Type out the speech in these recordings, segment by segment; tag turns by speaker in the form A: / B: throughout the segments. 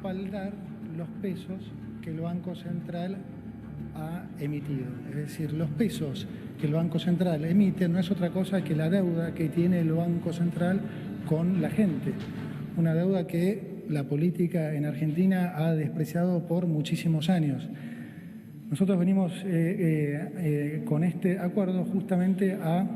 A: respaldar los pesos que el Banco Central ha emitido. Es decir, los pesos que el Banco Central emite no es otra cosa que la deuda que tiene el Banco Central con la gente. Una deuda que la política en Argentina ha despreciado por muchísimos años. Nosotros venimos con este acuerdo justamente a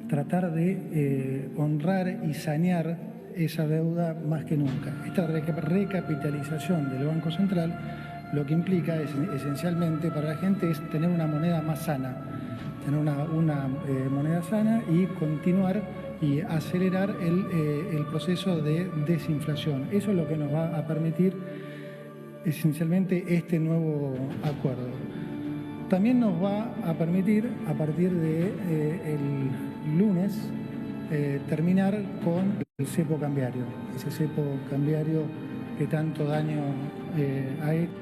A: tratar de honrar y sanear esa deuda más que nunca. Esta recapitalización del Banco Central lo que implica es, esencialmente para la gente es tener una moneda más sana, tener una moneda sana y continuar y acelerar el proceso de desinflación. Eso es lo que nos va a permitir esencialmente este nuevo acuerdo. También nos va a permitir, a partir de el lunes, terminar con el cepo cambiario, ese cepo cambiario que tanto daño ha hecho.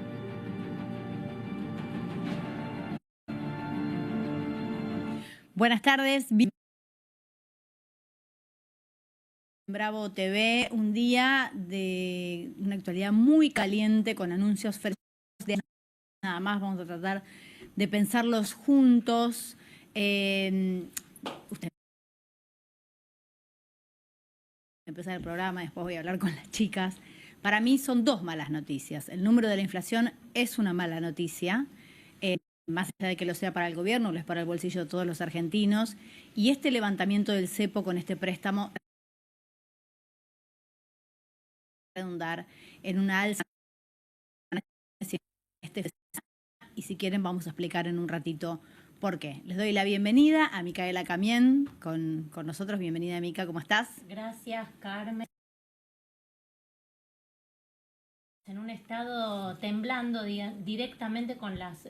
B: Buenas tardes. Bravo TV, un día de una actualidad muy caliente con anuncios de nada más. Vamos a tratar de pensarlos juntos. Usted empezar el programa, después voy a hablar con las chicas. Para mí son dos malas noticias. El número de la inflación es una mala noticia, más allá de que lo sea para el gobierno, lo es para el bolsillo de todos los argentinos. Y este levantamiento del cepo con este préstamo redundar en una alza. Y si quieren vamos a explicar en un ratito por qué. Les doy la bienvenida a Micaela Camien con nosotros. Bienvenida, Mica, ¿cómo estás?
C: Gracias, Carmen. En un estado temblando directamente con las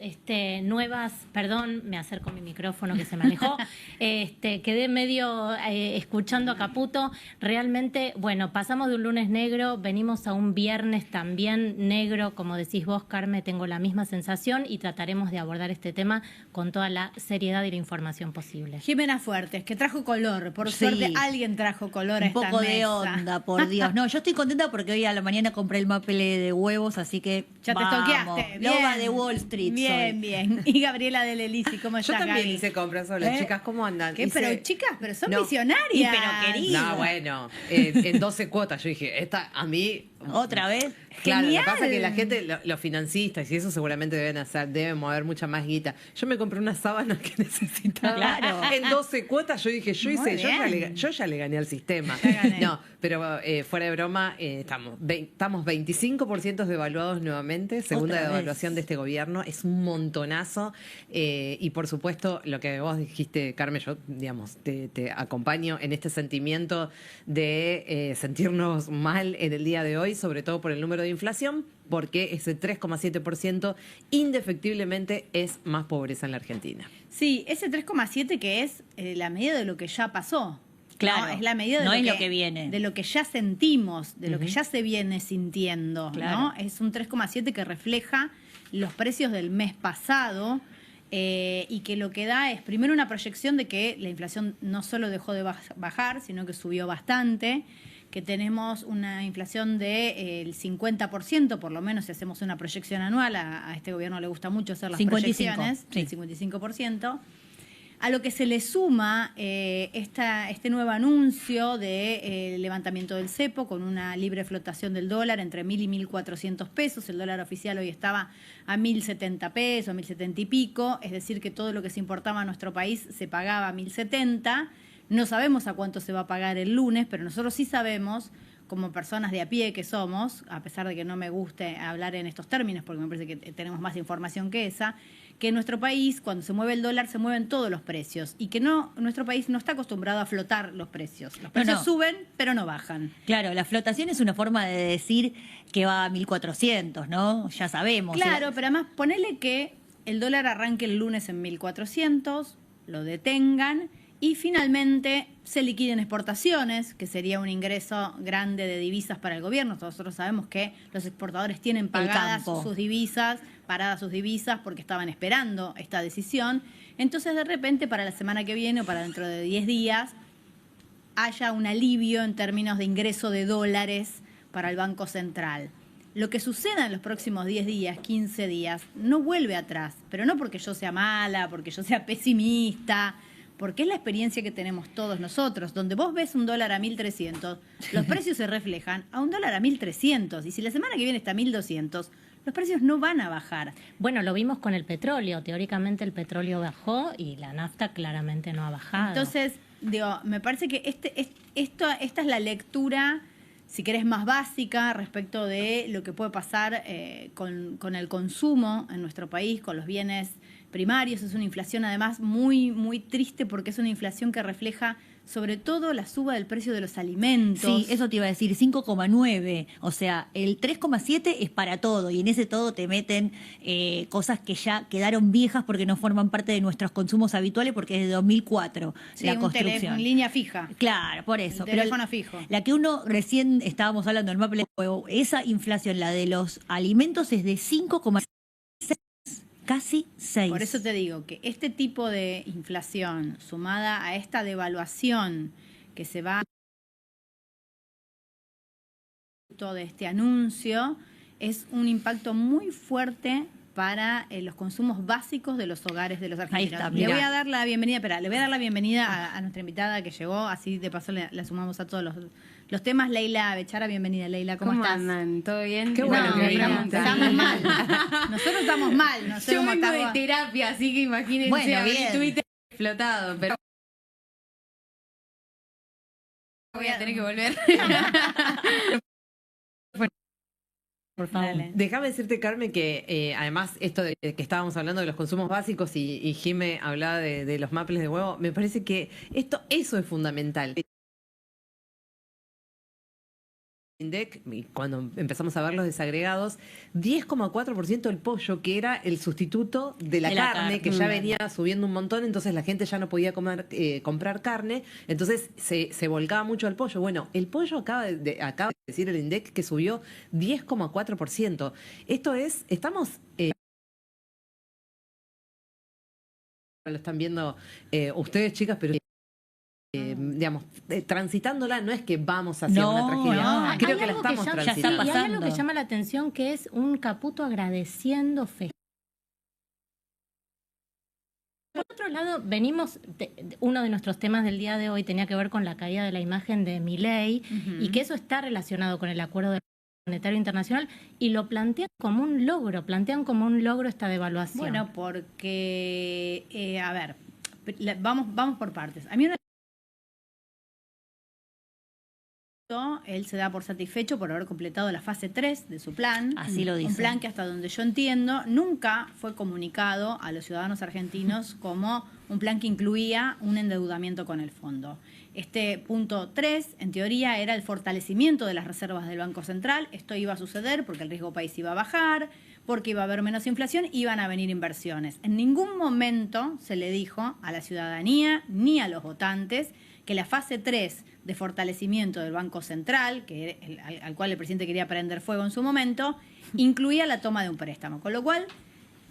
C: nuevas, perdón, me acerco a mi micrófono que se me alejó, quedé medio escuchando a Caputo. Realmente, bueno, pasamos de un lunes negro, venimos a un viernes también negro, como decís vos, Carmen, tengo la misma sensación y trataremos de abordar este tema con toda la seriedad y la información posible.
B: Jimena Fuertes, que trajo color, por suerte alguien trajo color a esta mesa.
D: Un poco de onda, por Dios. No, yo estoy contenta porque hoy a la mañana compré el maple de huevos, así que
B: ya te toqueaste.
D: Loba de Wall Street.
B: Bien, bien. Y Gabriela de Lelisi, ¿cómo estás,
E: Yo también
B: Gaby?
E: hice compras sola, chicas, ¿cómo andan?
B: ¿Qué? Pero chicas, pero son visionarias.
D: Pero querida.
E: No, bueno, en 12 cuotas. Yo dije, esta a mí...
D: ¿Otra vez?
E: Claro,
B: Genial.
E: lo que pasa es que la gente, los financistas y eso seguramente deben mover mucha más guita. Yo me compré unas sábanas que necesitaba.
D: Claro.
E: En 12 cuotas yo dije, yo ya le gané al sistema. No, pero fuera de broma, estamos 25% devaluados nuevamente, segunda devaluación de este gobierno. Es un montonazo. Y por supuesto, lo que vos dijiste, Carmen, yo, digamos, te acompaño en este sentimiento de sentirnos mal en el día de hoy, sobre todo por el número de inflación, porque ese 3,7% indefectiblemente es más pobreza en la Argentina.
B: Sí, ese 3,7 que es la medida de lo que ya pasó.
D: Claro,
B: ¿no? Es la medida de
D: lo que viene.
B: De lo que ya sentimos, de lo que ya se viene sintiendo.
D: Claro.
B: ¿no? Es un 3,7 que refleja los precios del mes pasado y que lo que da es primero una proyección de que la inflación no solo dejó de bajar, sino que subió bastante, que tenemos una inflación del 50%, por lo menos si hacemos una proyección anual. A este gobierno le gusta mucho hacer las
D: 55,
B: proyecciones,
D: sí.
B: el 55%. A lo que se le suma este nuevo anuncio de levantamiento del cepo con una libre flotación del dólar entre 1.000 y 1.400 pesos. El dólar oficial hoy estaba a 1.070 pesos, 1.070 y pico. Es decir, que todo lo que se importaba a nuestro país se pagaba a 1.070. No sabemos a cuánto se va a pagar el lunes, pero nosotros sí sabemos, como personas de a pie que somos, a pesar de que no me guste hablar en estos términos, porque me parece que tenemos más información que esa, que en nuestro país, cuando se mueve el dólar, se mueven todos los precios y que nuestro país no está acostumbrado a flotar los precios. Los precios suben, pero no bajan.
D: Claro, la flotación es una forma de decir que va a 1.400, ¿no? Ya sabemos.
B: Claro, pero además ponele que el dólar arranque el lunes en 1.400, lo detengan y finalmente se liquiden exportaciones, que sería un ingreso grande de divisas para el gobierno. Nosotros sabemos que los exportadores tienen paradas sus divisas porque estaban esperando esta decisión. Entonces, de repente, para la semana que viene o para dentro de 10 días, haya un alivio en términos de ingreso de dólares para el Banco Central. lo que suceda en los próximos 10 días, 15 días, no vuelve atrás. Pero no porque yo sea mala, porque yo sea pesimista, porque es la experiencia que tenemos todos nosotros. Donde vos ves un dólar a 1.300, los precios se reflejan a un dólar a 1.300. Y si la semana que viene está a 1.200, los precios no van a bajar.
C: Bueno, lo vimos con el petróleo. Teóricamente el petróleo bajó y la nafta claramente no ha bajado.
B: Entonces, digo, me parece que esta es la lectura, si querés, más básica respecto de lo que puede pasar con el consumo en nuestro país, con los bienes primarios. Es una inflación además muy, muy triste porque es una inflación que refleja sobre todo la suba del precio de los alimentos.
D: Sí, eso te iba a decir, 5,9. O sea, el 3,7 es para todo y en ese todo te meten cosas que ya quedaron viejas porque no forman parte de nuestros consumos habituales porque es de 2004
B: Sí,
D: la construcción.
B: teléfono, línea fija.
D: Claro, por eso.
B: El teléfono fijo.
D: La que uno recién estábamos hablando del Maple de huevo, esa inflación, la de los alimentos, es de 5,6, casi 6.
B: Por eso te digo que este tipo de inflación sumada a esta devaluación que se va de este anuncio es un impacto muy fuerte para los consumos básicos de los hogares de los argentinos.
D: Ahí está,
B: le voy
D: mirá.
B: a dar la bienvenida, a nuestra invitada que llegó, así de paso la sumamos a todos los temas. Leila Bechara, bienvenida. Leila, ¿cómo estás?
F: andan? ¿Todo bien?
E: Qué bueno
B: No,
E: que
B: pero
E: viniste.
B: estamos mal. Nosotros estamos mal. No sé
F: Yo
B: cómo
F: vengo
B: estamos.
F: de terapia, así que imagínense
D: Bueno,
F: abrir
D: bien.
F: Twitter explotado, pero voy a tener que volver.
C: Por favor.
B: Dale.
E: Déjame decirte, Carmen, que además esto de que estábamos hablando de los consumos básicos y Jime hablaba de los maples de huevo, me parece que eso es fundamental. INDEC, y cuando empezamos a ver los desagregados, 10,4% el pollo, que era el sustituto de la carne, que ya venía subiendo un montón, entonces la gente ya no podía comprar carne, entonces se volcaba mucho al pollo. Bueno, el pollo acaba de decir el INDEC que subió 10,4%. Esto es, estamos... lo están viendo ustedes, chicas, pero... digamos, transitándola no es que vamos hacia
D: No,
E: una tragedia.
D: no.
E: Creo
C: Hay
E: que la
C: algo
E: estamos
C: llama-
E: transitando.
C: Y hay algo que
D: pasando.
C: llama la atención, que es un Caputo agradeciendo fe. Por otro lado, uno de nuestros temas del día de hoy tenía que ver con la caída de la imagen de Milei y que eso está relacionado con el acuerdo del Monetario Internacional y lo plantean como un logro esta devaluación.
B: Bueno, porque, a ver, vamos por partes. A mí él se da por satisfecho por haber completado la fase 3 de su plan.
D: Así lo dice.
B: Un plan que hasta donde yo entiendo nunca fue comunicado a los ciudadanos argentinos como un plan que incluía un endeudamiento con el fondo. Este punto 3, en teoría, era el fortalecimiento de las reservas del Banco Central. Esto iba a suceder porque el riesgo país iba a bajar, porque iba a haber menos inflación, iban a venir inversiones. En ningún momento se le dijo a la ciudadanía ni a los votantes que la fase 3 de fortalecimiento del Banco Central, al cual el presidente quería prender fuego en su momento, incluía la toma de un préstamo. Con lo cual,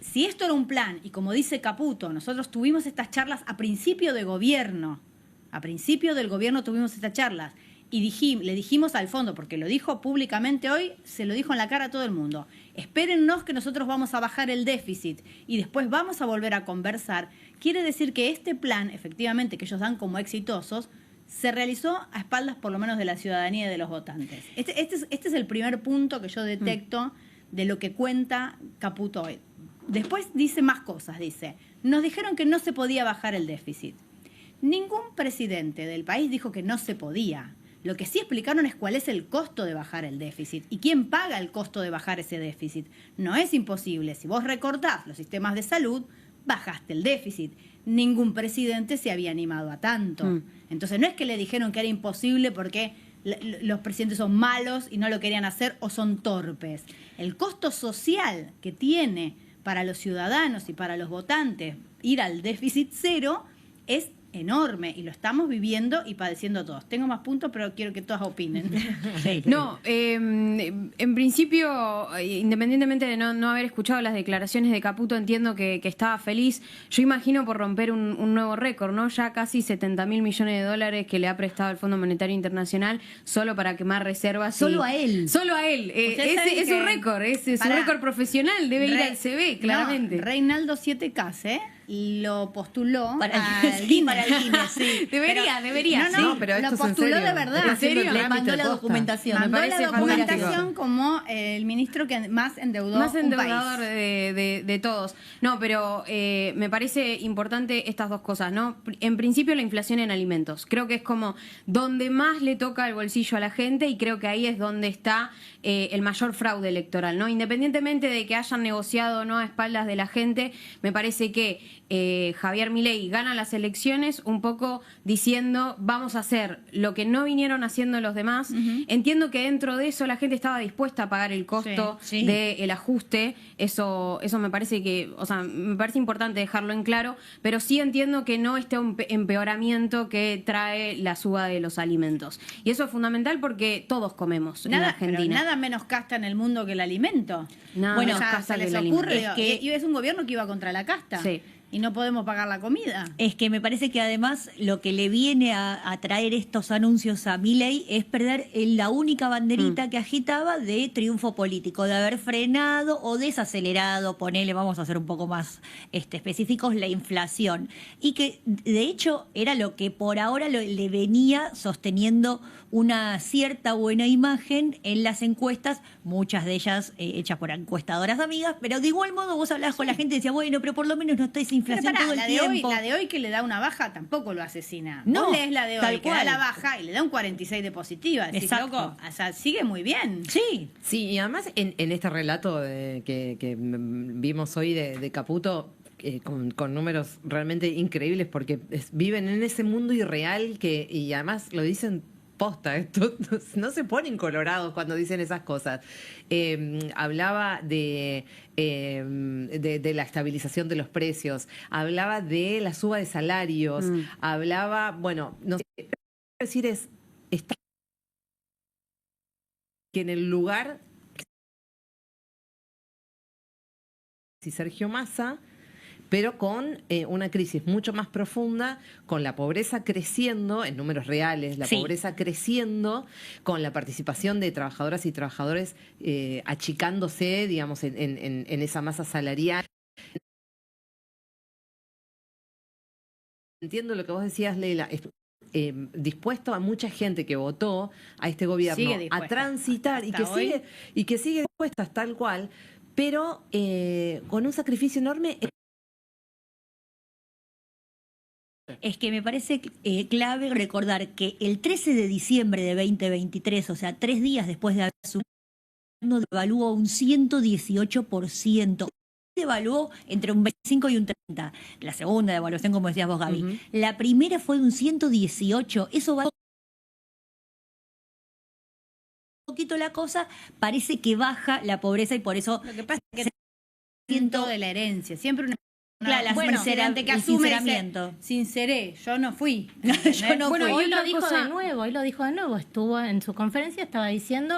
B: si esto era un plan, y como dice Caputo, nosotros tuvimos estas charlas a principio de gobierno, a principio del gobierno tuvimos estas charlas, y le dijimos al fondo, porque lo dijo públicamente hoy, se lo dijo en la cara a todo el mundo, espérennos que nosotros vamos a bajar el déficit y después vamos a volver a conversar. Quiere decir que este plan, efectivamente, que ellos dan como exitosos, se realizó a espaldas por lo menos de la ciudadanía y de los votantes. Este es el primer punto que yo detecto de lo que cuenta Caputo hoy. Después dice más cosas, dice, nos dijeron que no se podía bajar el déficit. Ningún presidente del país dijo que no se podía. Lo que sí explicaron es cuál es el costo de bajar el déficit y quién paga el costo de bajar ese déficit. No es imposible. Si vos recortás los sistemas de salud, bajaste el déficit. Ningún presidente se había animado a tanto. Entonces no es que le dijeron que era imposible porque los presidentes son malos y no lo querían hacer o son torpes. El costo social que tiene para los ciudadanos y para los votantes ir al déficit cero es enorme y lo estamos viviendo y padeciendo todos. Tengo más puntos, pero quiero que todas opinen.
F: No, en principio, independientemente de no haber escuchado las declaraciones de Caputo, entiendo que estaba feliz. Yo imagino por romper un nuevo récord, ¿no? Ya casi 70.000 millones de dólares que le ha prestado el Fondo Monetario Internacional solo para quemar reservas.
D: Solo a él.
F: Solo a él. Es un récord, es un récord profesional, debe ir al CB, claramente.
B: No, Reinaldo 7K, lo postuló
D: para
B: al
D: el
B: Guinness.
D: Guinness, sí.
F: Debería.
B: No,
E: pero esto
B: lo
E: es en
B: postuló
E: serio.
B: de verdad.
E: ¿En serio?
D: Le mandó la documentación.
B: Mandó
F: Me
B: la
F: parece
B: documentación
F: fantástico.
B: como el ministro que más endeudó
F: Más
B: un
F: endeudador
B: país.
F: de todos. No, pero me parece importante estas dos cosas, ¿no? En principio, la inflación en alimentos. Creo que es como donde más le toca el bolsillo a la gente y creo que ahí es donde está el mayor fraude electoral, ¿no? Independientemente de que hayan negociado o no a espaldas de la gente, me parece que Javier Milei gana las elecciones un poco diciendo vamos a hacer lo que no vinieron haciendo los demás. Entiendo que dentro de eso la gente estaba dispuesta a pagar el costo
D: Sí.
F: del ajuste. Eso me parece me parece importante dejarlo en claro, pero sí entiendo que no este empeoramiento que trae la suba de los alimentos. Y eso es fundamental porque todos comemos en Argentina.
B: Pero nada menos casta en el mundo que el alimento.
F: Nada
B: Bueno,
F: menos casta
B: se
F: que
B: les
F: el
B: ocurre,
F: alimento.
B: y es un gobierno que iba contra la casta.
F: Sí.
B: Y no podemos pagar la comida.
D: Es que me parece que además lo que le viene a traer estos anuncios a Milei es perder la única banderita que agitaba de triunfo político, de haber frenado o desacelerado, vamos a ser un poco más específicos, la inflación. Y que de hecho era lo que por ahora le venía sosteniendo una cierta buena imagen en las encuestas, muchas de ellas hechas por encuestadoras amigas, pero de igual modo vos hablabas con la gente y decías, bueno, pero por lo menos no estáis
B: Pero
D: inflación
B: pará,
D: todo el
B: la
D: tiempo.
B: de hoy que le da una baja tampoco lo asesina.
D: No,
B: Vos lees la de
D: tal
B: hoy que da
D: cual.
B: la baja y le da un 46 de positiva. Decís,
D: Exacto.
B: loco, o sea, sigue muy bien.
D: Sí.
E: Sí, y además en este relato que vimos hoy de Caputo, con números realmente increíbles, porque viven en ese mundo irreal y además lo dicen posta, esto no se ponen colorados cuando dicen esas cosas. Hablaba de la estabilización de los precios, hablaba de la suba de salarios, hablaba, bueno, no sé, lo que quiero decir está que en el lugar si Sergio Massa, pero con una crisis mucho más profunda, con la pobreza creciendo en números reales, la pobreza creciendo, con la participación de trabajadoras y trabajadores achicándose, digamos, en esa masa salarial. Entiendo lo que vos decías, Leila. Dispuesto a mucha gente que votó a este gobierno a transitar y que sigue dispuesta tal cual, pero con un sacrificio enorme.
D: Es que me parece clave recordar que el 13 de diciembre de 2023, o sea, 3 días después de haber asumido, devaluó un 118%. Devaluó entre un 25 y un 30. La segunda devaluación, como decías vos, Gaby. La primera fue de un 118. Eso va un poquito la cosa. Parece que baja la pobreza y por eso...
B: Lo que pasa es que siento de la herencia. Siempre una
D: Claro,
B: sincerante que
D: el
B: asume
D: sinceramiento.
B: Sinceré, yo no fui.
D: Yo no
C: Bueno,
D: fui.
C: hoy lo dijo de nuevo, estuvo en su conferencia, estaba diciendo...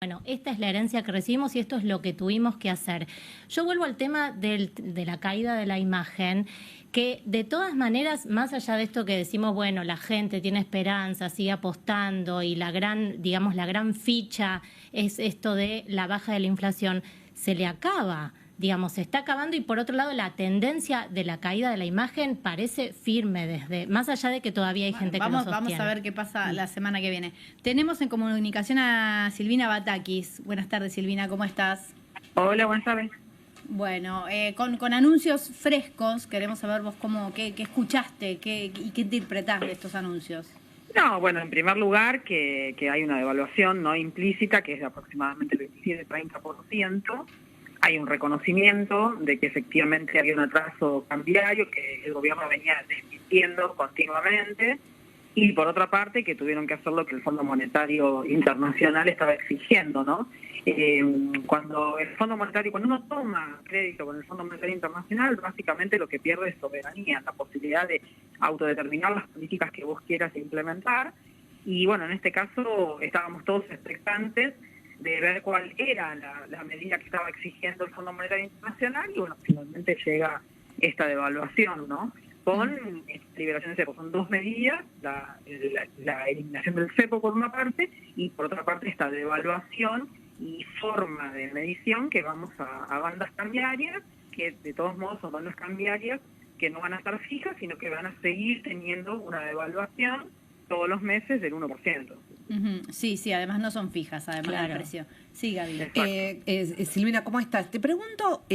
C: Bueno, esta es la herencia que recibimos y esto es lo que tuvimos que hacer. Yo vuelvo al tema de la caída de la imagen, que de todas maneras, más allá de esto que decimos, bueno, la gente tiene esperanza, sigue apostando y la gran ficha es esto de la baja de la inflación, se le acaba. Digamos, se está acabando y por otro lado la tendencia de la caída de la imagen parece firme más allá de que todavía hay gente que lo sostiene.
B: Vamos a ver qué pasa la semana que viene. Tenemos en comunicación a Silvina Batakis. Buenas tardes, Silvina, ¿cómo estás?
G: Hola, buenas tardes.
B: Bueno, con anuncios frescos, queremos saber vos qué escuchaste y qué interpretás de estos anuncios.
G: No, bueno, en primer lugar que hay una devaluación no implícita que es de aproximadamente el 27-30%. Hay un reconocimiento de que efectivamente había un atraso cambiario que el gobierno venía desmintiendo continuamente y por otra parte que tuvieron que hacer lo que el Fondo Monetario Internacional estaba exigiendo, ¿no? Cuando uno toma crédito con el Fondo Monetario Internacional, básicamente lo que pierde es soberanía, la posibilidad de autodeterminar las políticas que vos quieras implementar. Y bueno, en este caso estábamos todos expectantes de ver cuál era la medida que estaba exigiendo el Fondo Monetario Internacional, y bueno, finalmente llega esta devaluación, ¿no? Con liberación del cepo. Son dos medidas, la eliminación del cepo por una parte, y por otra parte esta devaluación y forma de medición que vamos a bandas cambiarias, que de todos modos son bandas cambiarias que no van a estar fijas, sino que van a seguir teniendo una devaluación todos los meses del 1%.
B: Sí, además no son fijas, además del precio. Sí, Gaby.
E: Silvina, ¿cómo estás? Te pregunto,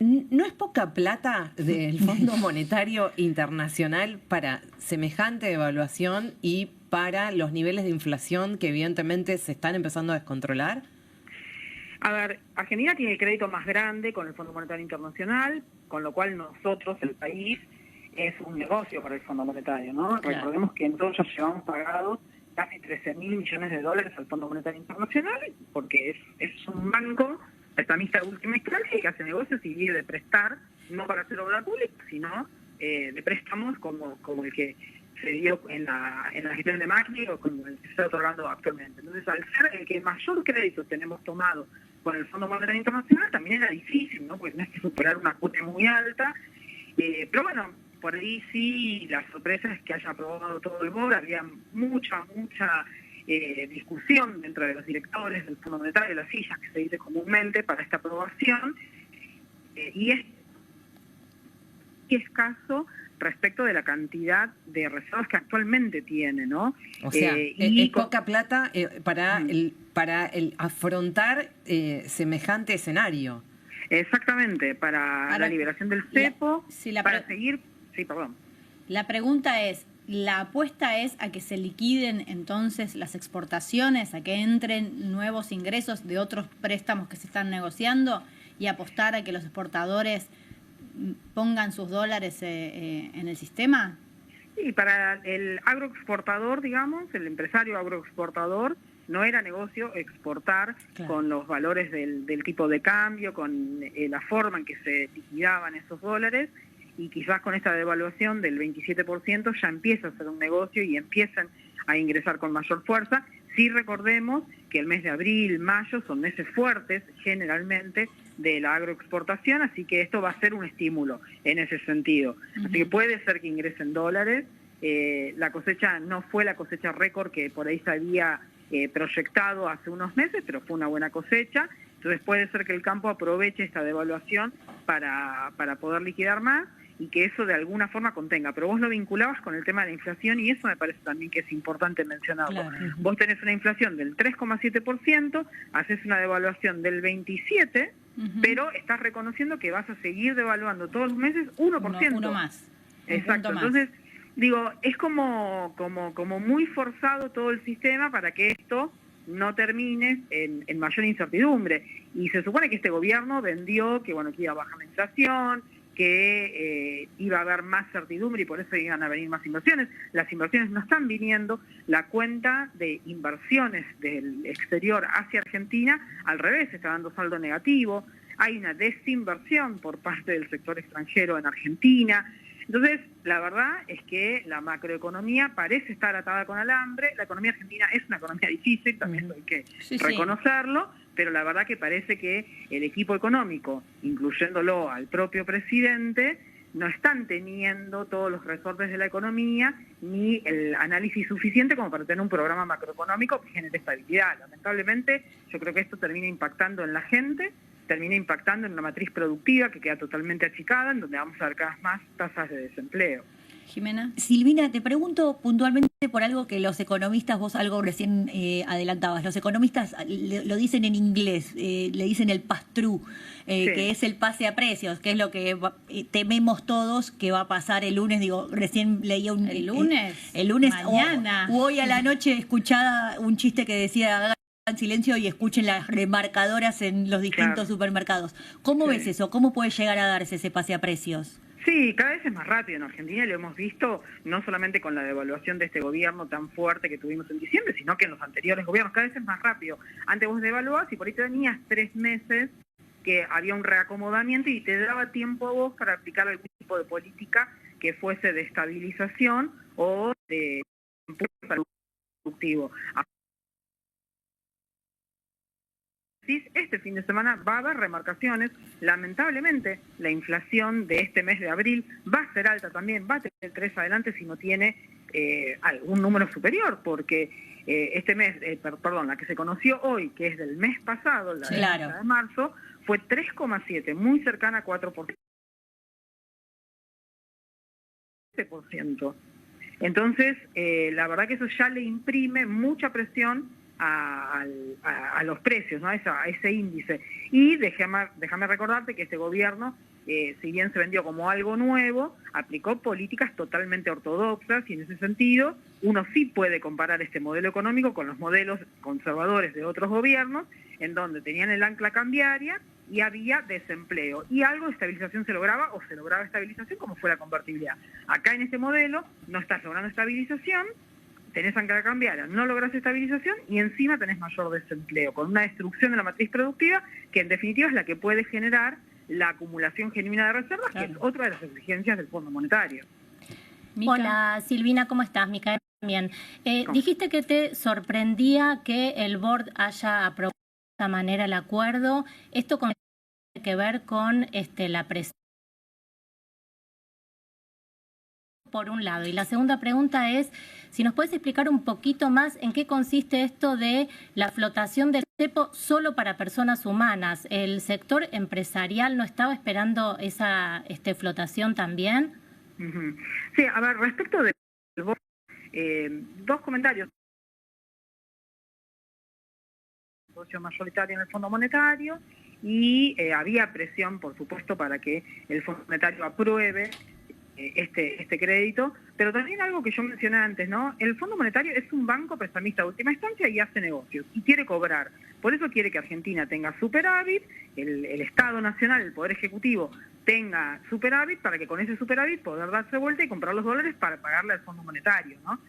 E: ¿no es poca plata del Fondo Monetario Internacional para semejante devaluación y para los niveles de inflación que evidentemente se están empezando a descontrolar?
G: A ver, Argentina tiene el crédito más grande con el Fondo Monetario Internacional, con lo cual nosotros, el país, es un negocio para el Fondo Monetario, ¿no? Claro. Recordemos que nosotros ya llevamos pagados casi 13.000 millones de dólares al Fondo Monetario Internacional, porque es un banco prestamista de última instancia que hace negocios y vive de prestar, no para hacer obra pública, sino de préstamos como el que se dio en la gestión de Macri o como el que se está otorgando actualmente. Entonces, al ser el que mayor crédito tenemos tomado con el Fondo Monetario Internacional, también era difícil, ¿no? Porque tenés que superar una cuota muy alta, pero bueno, por ahí sí, la sorpresa es que haya aprobado todo el BOR, había mucha discusión dentro de los directores del Fondo Monetario, las sillas que se dice comúnmente para esta aprobación, y es escaso respecto de la cantidad de reservas que actualmente tiene, ¿no?
E: O sea, es poca plata para afrontar semejante escenario.
G: Exactamente, para la liberación del cepo, para seguir... Sí, perdón.
B: La pregunta es, ¿la apuesta es a que se liquiden entonces las exportaciones, a que entren nuevos ingresos de otros préstamos que se están negociando y apostar a que los exportadores pongan sus dólares en el sistema?
G: Sí, para el agroexportador, digamos, el empresario agroexportador, no era negocio exportar con los valores del tipo de cambio, con la forma en que se liquidaban esos dólares, y quizás con esta devaluación del 27% ya empieza a ser un negocio y empiezan a ingresar con mayor fuerza. Sí, recordemos que el mes de abril, mayo son meses fuertes generalmente de la agroexportación, así que esto va a ser un estímulo en ese sentido. Así que puede ser que ingresen dólares. La cosecha no fue la cosecha récord que por ahí se había proyectado hace unos meses, pero fue una buena cosecha. Entonces puede ser que el campo aproveche esta devaluación para poder liquidar más y que eso de alguna forma contenga. Pero vos lo vinculabas con el tema de la inflación y eso me parece también que es importante mencionarlo. Claro. Vos tenés una inflación del 3,7%, haces una devaluación del 27%, pero estás reconociendo que vas a seguir devaluando todos los meses 1%.
B: Uno más.
G: Exacto. Entonces, digo, es como muy forzado todo el sistema para que esto no termine en mayor incertidumbre. Y se supone que este gobierno vendió que iba a bajar la inflación, que iba a haber más certidumbre y por eso iban a venir más inversiones. Las inversiones no están viniendo. La cuenta de inversiones del exterior hacia Argentina, al revés, está dando saldo negativo. Hay una desinversión por parte del sector extranjero en Argentina. Entonces, la verdad es que la macroeconomía parece estar atada con alambre. La economía argentina es una economía difícil, también hay que reconocerlo, pero la verdad que parece que el equipo económico, incluyéndolo al propio presidente, no están teniendo todos los resortes de la economía ni el análisis suficiente como para tener un programa macroeconómico que genere estabilidad. Lamentablemente, yo creo que esto termina impactando en la gente, termina impactando en una matriz productiva que queda totalmente achicada, en donde vamos a ver cada vez más tasas de desempleo.
B: Jimena.
D: Silvina, te pregunto puntualmente por algo que los economistas, vos algo recién adelantabas, los economistas lo dicen en inglés, le dicen el pass-through, que es el pase a precios, que es lo que tememos todos que va a pasar el lunes. Digo, recién leía
B: ¿El lunes?
D: El lunes,
B: mañana.
D: O hoy a la noche escuchaba un chiste que decía: hagan silencio y escuchen las remarcadoras en los distintos supermercados. ¿Cómo ves eso? ¿Cómo puede llegar a darse ese pase a precios?
G: Sí, cada vez es más rápido. En Argentina lo hemos visto no solamente con la devaluación de este gobierno tan fuerte que tuvimos en diciembre, sino que en los anteriores gobiernos. Cada vez es más rápido. Antes vos devaluabas y por ahí tenías 3 meses que había un reacomodamiento y te daba tiempo a vos para aplicar algún tipo de política que fuese de estabilización o de impulso productivo. Este fin de semana va a haber remarcaciones. Lamentablemente, la inflación de este mes de abril va a ser alta también, va a tener 3 adelante si no tiene algún número superior, porque este mes, perdón, la que se conoció hoy, que es del mes pasado, la de marzo, fue 3,7, muy cercana a 4%. Entonces, la verdad que eso ya le imprime mucha presión a los precios, ¿no? a ese índice. Y déjame recordarte que este gobierno, si bien se vendió como algo nuevo, aplicó políticas totalmente ortodoxas y en ese sentido uno sí puede comparar este modelo económico con los modelos conservadores de otros gobiernos, en donde tenían el ancla cambiaria y había desempleo. Y algo de estabilización se lograba, o se lograba estabilización, como fue la convertibilidad. Acá en este modelo no estás logrando estabilización, tenés ancla cambiaria, no lográs estabilización y encima tenés mayor desempleo, con una destrucción de la matriz productiva que en definitiva es la que puede generar la acumulación genuina de reservas, claro, que es otra de las exigencias del Fondo Monetario.
C: Mica. Hola Silvina, ¿cómo estás? Micaela también. Dijiste que te sorprendía que el board haya aprobado de esta manera el acuerdo. ¿Esto tiene que ver con la presión? Por un lado. Y la segunda pregunta es, si nos puedes explicar un poquito más en qué consiste esto de la flotación del cepo solo para personas humanas. ¿El sector empresarial no estaba esperando esa flotación también?
G: Sí, a ver, respecto del board, 2 comentarios. Socio mayoritario en el Fondo Monetario y había presión, por supuesto, para que el Fondo Monetario apruebe este crédito, pero también algo que yo mencioné antes, ¿no? El Fondo Monetario es un banco prestamista de última instancia y hace negocios y quiere cobrar. Por eso quiere que Argentina tenga superávit, el Estado Nacional, el Poder Ejecutivo, tenga superávit para que con ese superávit poder darse vuelta y comprar los dólares para pagarle al Fondo Monetario, ¿no?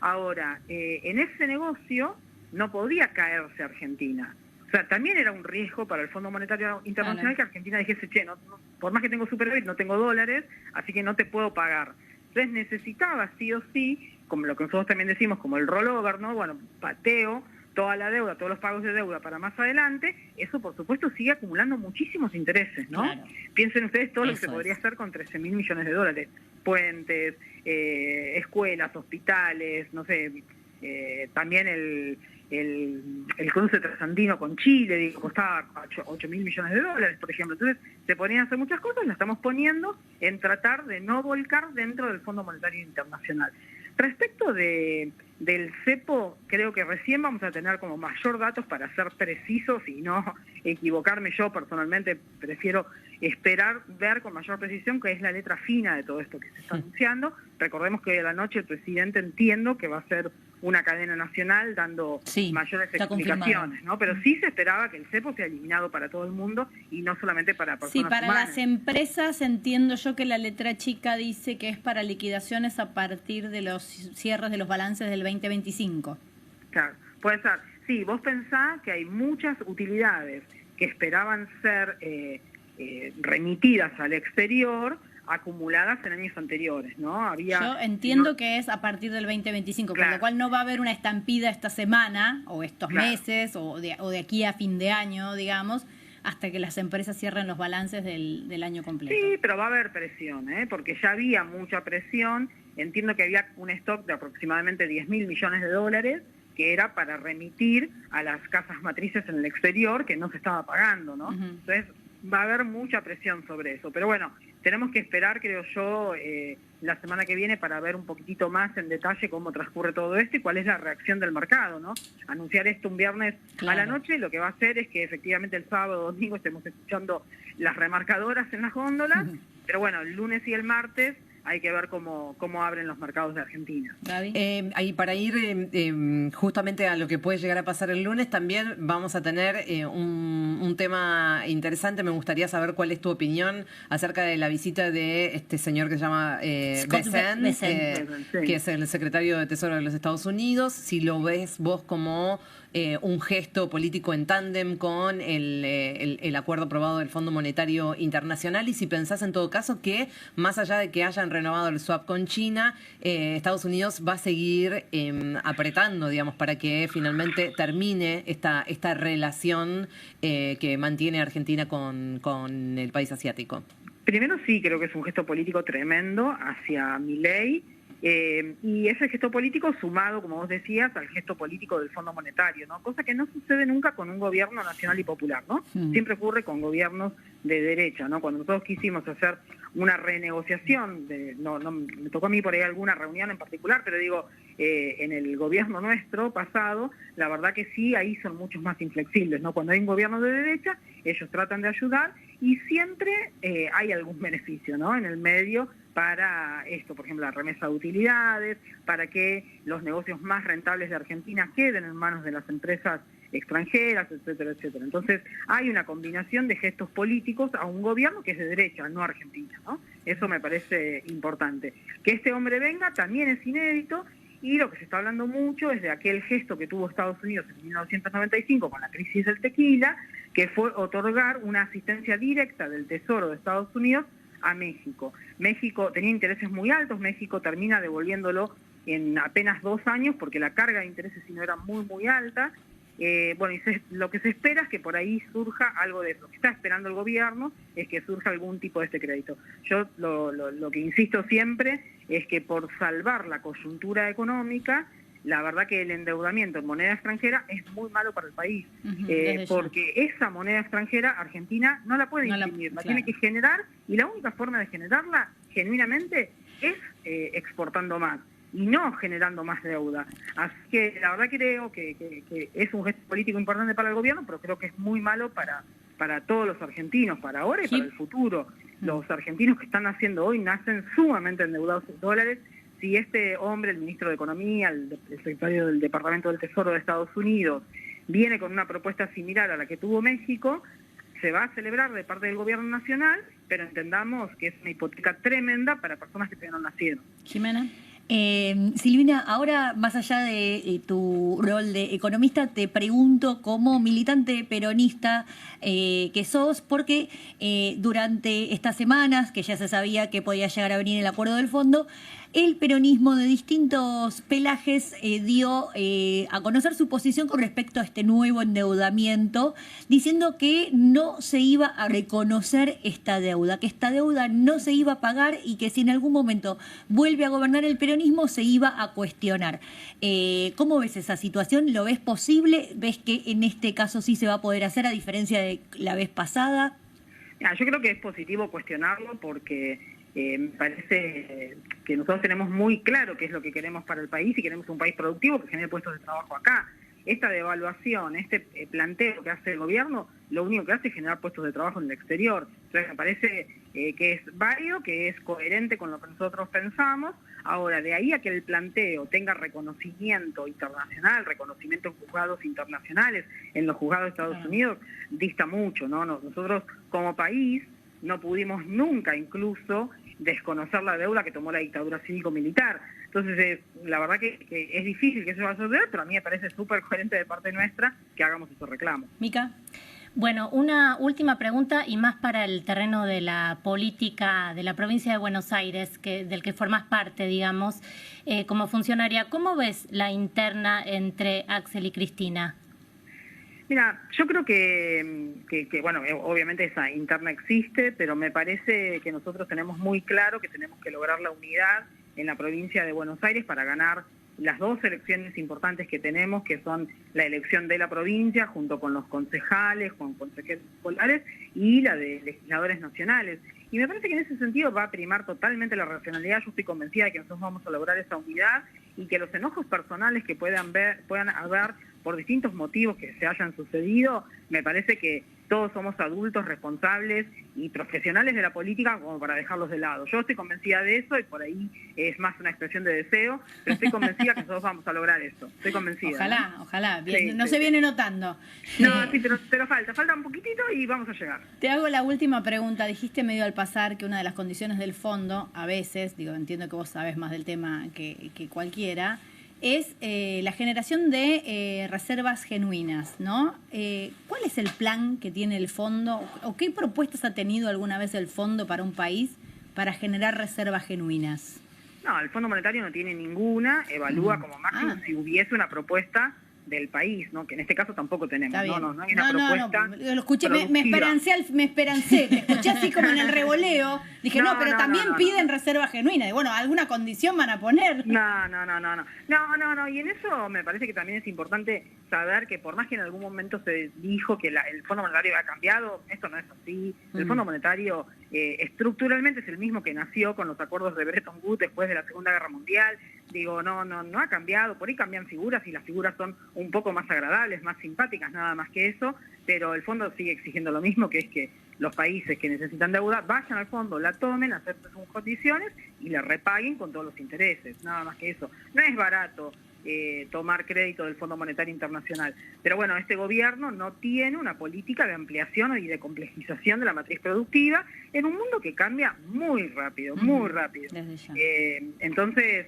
G: Ahora, en ese negocio no podía caerse Argentina. O sea, también era un riesgo para el Fondo Monetario Internacional que Argentina dijese, che, no, por más que tengo superávit, no tengo dólares, así que no te puedo pagar. Entonces necesitaba sí o sí, como lo que nosotros también decimos, como el rollover, ¿no? Bueno, pateo toda la deuda, todos los pagos de deuda para más adelante, eso por supuesto sigue acumulando muchísimos intereses, ¿no? Claro. Piensen ustedes todo lo que se podría hacer con 13.000 millones de dólares. Puentes, escuelas, hospitales, no sé, también el cruce trasandino con Chile, digo, costaba 8.000 millones de dólares, por ejemplo. Entonces, se podrían hacer muchas cosas, la estamos poniendo en tratar de no volcar dentro del Fondo Monetario Internacional. Respecto del cepo, creo que recién vamos a tener como mayor datos para ser precisos y no equivocarme. Yo personalmente prefiero esperar ver con mayor precisión qué es la letra fina de todo esto que se está anunciando. Recordemos que hoy a la noche el presidente, entiendo que va a ser una cadena nacional dando mayores explicaciones, ¿no? Pero sí se esperaba que el cepo sea eliminado para todo el mundo y no solamente para personas
B: para
G: humanas.
B: las empresas entiendo yo que la letra chica dice que es para liquidaciones a partir de los cierres de los balances del 2025.
G: Claro, puede ser. Sí, vos pensás que hay muchas utilidades que esperaban ser remitidas al exterior, acumuladas en años anteriores, ¿no?
B: Yo entiendo que es a partir del 2025, con lo cual no va a haber una estampida esta semana, o estos meses, o de aquí a fin de año, digamos, hasta que las empresas cierren los balances del año completo.
G: Sí, pero va a haber presión, porque ya había mucha presión. Entiendo que había un stock de aproximadamente 10.000 millones de dólares, que era para remitir a las casas matrices en el exterior, que no se estaba pagando, ¿no? Entonces, va a haber mucha presión sobre eso. Pero bueno, tenemos que esperar, creo yo, la semana que viene para ver un poquitito más en detalle cómo transcurre todo esto y cuál es la reacción del mercado, ¿no? Anunciar esto un viernes a la noche, lo que va a hacer es que efectivamente el sábado o domingo estemos escuchando las remarcadoras en las góndolas, pero bueno, el lunes y el martes hay que ver cómo abren los mercados de Argentina.
E: Y para ir justamente a lo que puede llegar a pasar el lunes, también vamos a tener un tema interesante. Me gustaría saber cuál es tu opinión acerca de la visita de este señor que se llama Bessent, que es el secretario de Tesoro de los Estados Unidos. Si lo ves vos como un gesto político en tándem con el acuerdo aprobado del Fondo Monetario Internacional, y si pensás en todo caso que más allá de que hayan renovado el swap con China, Estados Unidos va a seguir apretando, digamos, para que finalmente termine esta relación que mantiene Argentina con el país asiático.
G: Primero sí, creo que es un gesto político tremendo hacia Milei. Y ese gesto político sumado, como vos decías, al gesto político del Fondo Monetario, ¿no? Cosa que no sucede nunca con un gobierno nacional y popular, ¿no? Siempre ocurre con gobiernos de derecha, ¿no? Cuando nosotros quisimos hacer una renegociación, no me tocó a mí por ahí alguna reunión en particular, pero digo, en el gobierno nuestro pasado, la verdad que sí, ahí son muchos más inflexibles, ¿no? Cuando hay un gobierno de derecha, ellos tratan de ayudar y siempre hay algún beneficio, ¿no? En el medio para esto, por ejemplo, la remesa de utilidades, para que los negocios más rentables de Argentina queden en manos de las empresas extranjeras, etcétera, etcétera. Entonces, hay una combinación de gestos políticos a un gobierno que es de derecha, no argentina, ¿no? Eso me parece importante. Que este hombre venga también es inédito, y lo que se está hablando mucho es de aquel gesto que tuvo Estados Unidos en 1995 con la crisis del tequila, que fue otorgar una asistencia directa del Tesoro de Estados Unidos a México. México tenía intereses muy altos, México termina devolviéndolo en apenas 2 años porque la carga de intereses si no era muy, muy alta. Bueno, y lo que se espera es que por ahí surja algo de eso. Lo que está esperando el gobierno es que surja algún tipo de este crédito. Yo lo que insisto siempre es que por salvar la coyuntura económica, la verdad que el endeudamiento en moneda extranjera es muy malo para el país, porque esa moneda extranjera Argentina no la puede imprimir, la tiene que generar, y la única forma de generarla genuinamente es exportando más y no generando más deuda. Así que la verdad creo que es un gesto político importante para el gobierno, pero creo que es muy malo para todos los argentinos, para ahora y para el futuro. Los argentinos que están naciendo hoy nacen sumamente endeudados en dólares. Si este hombre, el ministro de Economía, el secretario del Departamento del Tesoro de Estados Unidos, viene con una propuesta similar a la que tuvo México, se va a celebrar de parte del gobierno nacional, pero entendamos que es una hipoteca tremenda para personas que todavía no nacieron.
B: Jimena.
D: Silvina, ahora más allá de tu rol de economista, te pregunto como militante peronista que sos, porque durante estas semanas, que ya se sabía que podía llegar a venir el acuerdo del fondo, el peronismo de distintos pelajes dio a conocer su posición con respecto a este nuevo endeudamiento, diciendo que no se iba a reconocer esta deuda, que esta deuda no se iba a pagar y que si en algún momento vuelve a gobernar el peronismo se iba a cuestionar. ¿Cómo ves esa situación? ¿Lo ves posible? ¿Ves que en este caso sí se va a poder hacer a diferencia de la vez pasada?
G: Yo creo que es positivo cuestionarlo porque me parece que nosotros tenemos muy claro qué es lo que queremos para el país y queremos un país productivo que genere puestos de trabajo acá. Esta devaluación, este planteo que hace el gobierno, lo único que hace es generar puestos de trabajo en el exterior. Entonces me parece que es válido, que es coherente con lo que nosotros pensamos. Ahora, de ahí a que el planteo tenga reconocimiento internacional, reconocimiento en juzgados internacionales, en los juzgados de Estados Unidos, dista mucho, ¿no? Nosotros como país no pudimos nunca incluso desconocer la deuda que tomó la dictadura cívico-militar. Entonces, la verdad que es difícil que eso vaya a suceder, pero a mí me parece súper coherente de parte nuestra que hagamos esos reclamos.
B: Mica.
C: Bueno, una última pregunta y más para el terreno de la política de la provincia de Buenos Aires, del que formas parte, digamos, como funcionaria. ¿Cómo ves la interna entre Axel y Cristina?
G: Mira, yo creo que bueno, obviamente esa interna existe, pero me parece que nosotros tenemos muy claro que tenemos que lograr la unidad en la provincia de Buenos Aires para ganar las 2 elecciones importantes que tenemos, que son la elección de la provincia junto con los concejales, con consejeros escolares y la de legisladores nacionales. Y me parece que en ese sentido va a primar totalmente la racionalidad. Yo estoy convencida de que nosotros vamos a lograr esa unidad y que los enojos personales que puedan haber por distintos motivos que se hayan sucedido, me parece que todos somos adultos, responsables y profesionales de la política como para dejarlos de lado. Yo estoy convencida de eso y por ahí es más una expresión de deseo, pero estoy convencida que nosotros vamos a lograr eso. Estoy convencida.
B: Ojalá,
G: ¿no?
B: ojalá. Bien,
G: Sí,
B: no
G: sí,
B: se
G: sí.
B: viene notando.
G: No, sí, pero falta un poquitito y vamos a llegar.
B: Te hago la última pregunta. Dijiste medio al pasar que una de las condiciones del fondo, a veces, digo, entiendo que vos sabés más del tema que cualquiera, es la generación de reservas genuinas, ¿no? ¿Cuál es el plan que tiene el fondo o qué propuestas ha tenido alguna vez el fondo para un país para generar reservas genuinas?
G: No, el Fondo Monetario no tiene ninguna, evalúa como máximo si hubiese una propuesta del país, ¿no? Que en este caso tampoco tenemos.
B: Está bien.
G: No hay una propuesta.
B: Lo escuché, me esperancé, te escuché así como en el revoleo. Dije, pero también piden reserva genuina. Y bueno, alguna condición van a poner.
G: No, y en eso me parece que también es importante saber que por más que en algún momento se dijo que el Fondo Monetario había cambiado, esto no es así. El Fondo Monetario estructuralmente es el mismo que nació con los acuerdos de Bretton Woods después de la Segunda Guerra Mundial. Digo, no ha cambiado, por ahí cambian figuras y las figuras son un poco más agradables, más simpáticas, nada más que eso, pero el fondo sigue exigiendo lo mismo, que es que los países que necesitan deuda vayan al fondo, la tomen, acepten sus condiciones y la repaguen con todos los intereses, nada más que eso. No es barato tomar crédito del Fondo Monetario Internacional, pero bueno, este gobierno no tiene una política de ampliación y de complejización de la matriz productiva en un mundo que cambia muy rápido, muy rápido.
B: Desde ya.
G: Entonces,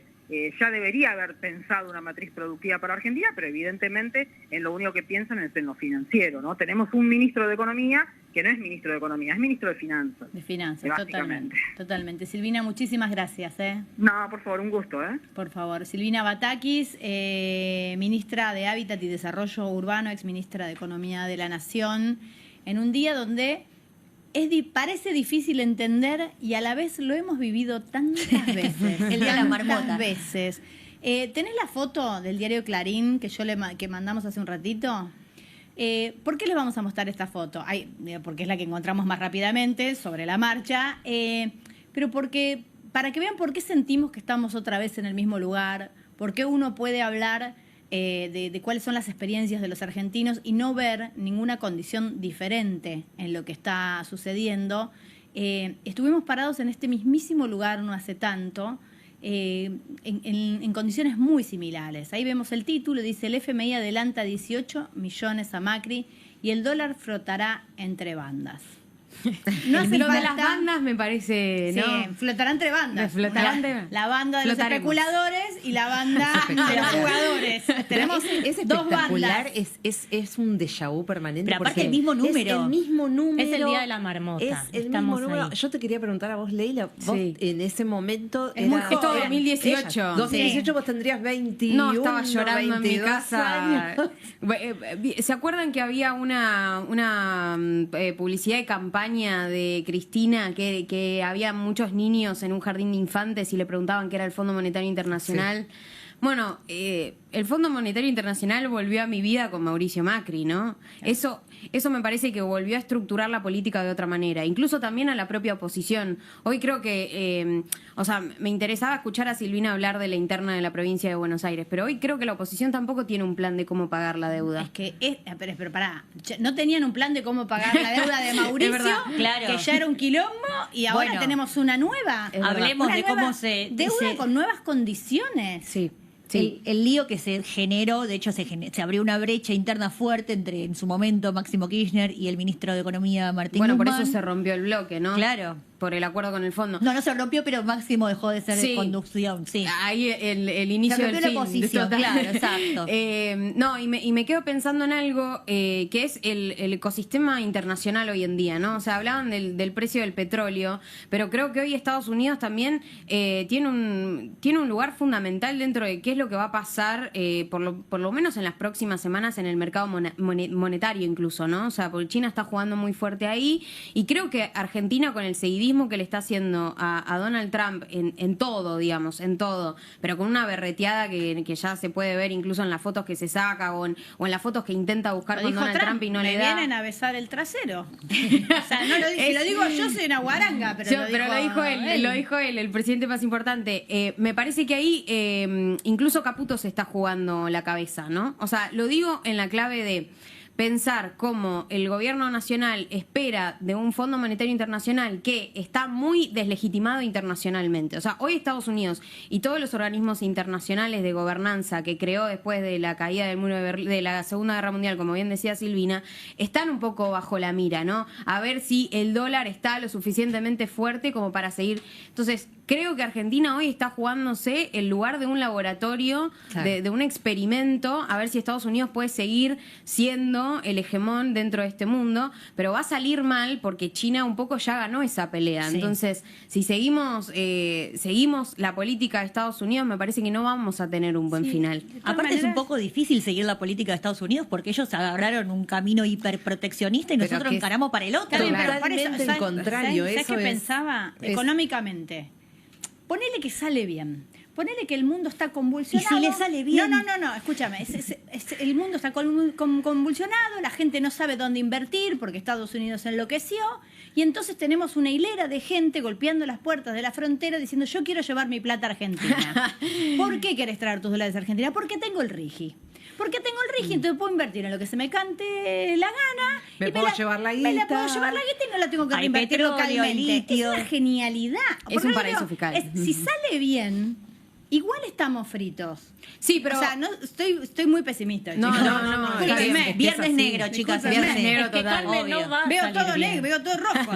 G: ya debería haber pensado una matriz productiva para Argentina, pero evidentemente en lo único que piensan es en lo financiero, ¿no? Tenemos un ministro de Economía que no es ministro de Economía, es ministro de Finanzas.
B: De finanzas,
G: básicamente.
B: Totalmente. Silvina, muchísimas gracias.
G: No, por favor, un gusto.
B: Por favor. Silvina Batakis, ministra de Hábitat y Desarrollo Urbano, exministra de Economía de la Nación, en un día donde parece difícil entender y a la vez lo hemos vivido tantas veces.
D: El día de la marmota.
B: Tantas veces. ¿Tenés la foto del diario Clarín que mandamos hace un ratito? ¿Por qué les vamos a mostrar esta foto? Porque es la que encontramos más rápidamente sobre la marcha, pero para que vean por qué sentimos que estamos otra vez en el mismo lugar, por qué uno puede hablar de cuáles son las experiencias de los argentinos y no ver ninguna condición diferente en lo que está sucediendo. Estuvimos parados en este mismísimo lugar no hace tanto, en condiciones muy similares. Ahí vemos el título, dice: el FMI adelanta 18 millones a Macri y el dólar flotará entre bandas.
F: No hace lo de las bandas me parece, ¿no?
B: Sí, flotará entre bandas. La banda de los especuladores y la banda de los jugadores. Tenemos
E: es
B: dos
E: espectacular,
B: bandas.
E: Es un déjà vu permanente.
D: Pero aparte
E: porque
D: el mismo número.
E: Es el mismo número.
C: Es el día de la marmota.
E: Es el
C: Estamos
E: mismo número.
C: ahí.
E: Yo te quería preguntar a vos, Leila. Vos en ese momento.
B: Es muy joven.
F: Esto 2018.
E: 2018 vos tendrías 21.
F: No, estaba llorando en mi
E: 22
F: casa.
E: años.
F: ¿Se acuerdan que había una publicidad de campaña de Cristina que había muchos niños en un jardín de infantes y le preguntaban qué era el Fondo Monetario Internacional? Sí. Bueno, el Fondo Monetario Internacional volvió a mi vida con Mauricio Macri, ¿no? Eso me parece que volvió a estructurar la política de otra manera, incluso también a la propia oposición. Hoy creo que, me interesaba escuchar a Silvina hablar de la interna de la provincia de Buenos Aires, pero hoy creo que la oposición tampoco tiene un plan de cómo pagar la deuda.
B: Es que, pero pará, no tenían un plan de cómo pagar la deuda de Mauricio,
D: Es verdad, claro.
B: que ya era un quilombo, y ahora
D: Bueno,
B: tenemos una nueva.
D: hablemos
B: Una
D: de
B: nueva
D: cómo se
B: deuda con nuevas condiciones.
F: Sí.
D: El lío que se generó, de hecho se abrió una brecha interna fuerte entre, en su momento, Máximo Kirchner y el ministro de Economía, Martín
F: Bueno, por
D: Guzmán.
F: eso se rompió el bloque, ¿no?
D: Claro.
F: Por el acuerdo con el fondo.
D: No se rompió, pero Máximo dejó de ser de conducción, sí.
F: Ahí el inicio
D: Se
F: del
D: rompió
F: fin.
D: la oposición,
F: Total.
D: claro, exacto.
F: Y me quedo pensando en algo que es el ecosistema internacional hoy en día, ¿no? O sea, hablaban del precio del petróleo, pero creo que hoy Estados Unidos también tiene un lugar fundamental dentro de qué es lo que va a pasar, por lo menos en las próximas semanas, en el mercado monetario incluso, ¿no? O sea, porque China está jugando muy fuerte ahí, y creo que Argentina, con el seguidismo que le está haciendo a Donald Trump en todo, digamos, en todo, pero con una berreteada que ya se puede ver incluso en las fotos que se saca o en las fotos que intenta buscar
B: Lo
F: con
B: dijo
F: Donald Trump y no
B: me
F: le da.
B: vienen a besar el trasero. O sea, no lo digo, si lo digo yo soy una guaranga, pero
F: Lo dijo él, el presidente más importante. Me parece que ahí incluso Caputo se está jugando la cabeza, ¿no? O sea, lo digo en la clave de pensar cómo el gobierno nacional espera de un Fondo Monetario Internacional que está muy deslegitimado internacionalmente. O sea, hoy Estados Unidos y todos los organismos internacionales de gobernanza que creó después de la caída del muro de la Segunda Guerra Mundial, como bien decía Silvina, están un poco bajo la mira, ¿no? A ver si el dólar está lo suficientemente fuerte como para seguir. Entonces, creo que Argentina hoy está jugándose el lugar de un laboratorio, claro, de un experimento, a ver si Estados Unidos puede seguir siendo el hegemón dentro de este mundo, pero va a salir mal porque China un poco ya ganó esa pelea. Sí. Entonces, si seguimos la política de Estados Unidos, me parece que no vamos a tener un buen final.
D: Aparte es un poco difícil seguir la política de Estados Unidos porque ellos agarraron un camino hiperproteccionista y nosotros encaramos para el otro.
E: Totalmente el contrario.
B: ¿Sabes qué pensaba? Económicamente. Ponele que sale bien. Ponele que el mundo está convulsionado.
D: ¿Y si le sale bien?
B: No, escúchame. El mundo está convulsionado, la gente no sabe dónde invertir porque Estados Unidos enloqueció y entonces tenemos una hilera de gente golpeando las puertas de la frontera diciendo yo quiero llevar mi plata a Argentina. ¿Por qué querés traer tus dólares a Argentina? Porque tengo el RIGI. Porque tengo el RIGI, entonces puedo invertir en lo que se me cante la gana.
E: Me puedo llevar la guita.
B: Me la puedo llevar la guita y no la tengo que reinvertir localmente. Es una genialidad.
F: Es un paraíso fiscal.
B: Si sale bien, igual estamos fritos.
F: Sí, pero...
B: O sea, no, estoy muy pesimista.
F: No.
D: Viernes negro, chicas.
F: Viernes negro
C: total.
B: Veo todo negro, veo todo rojo.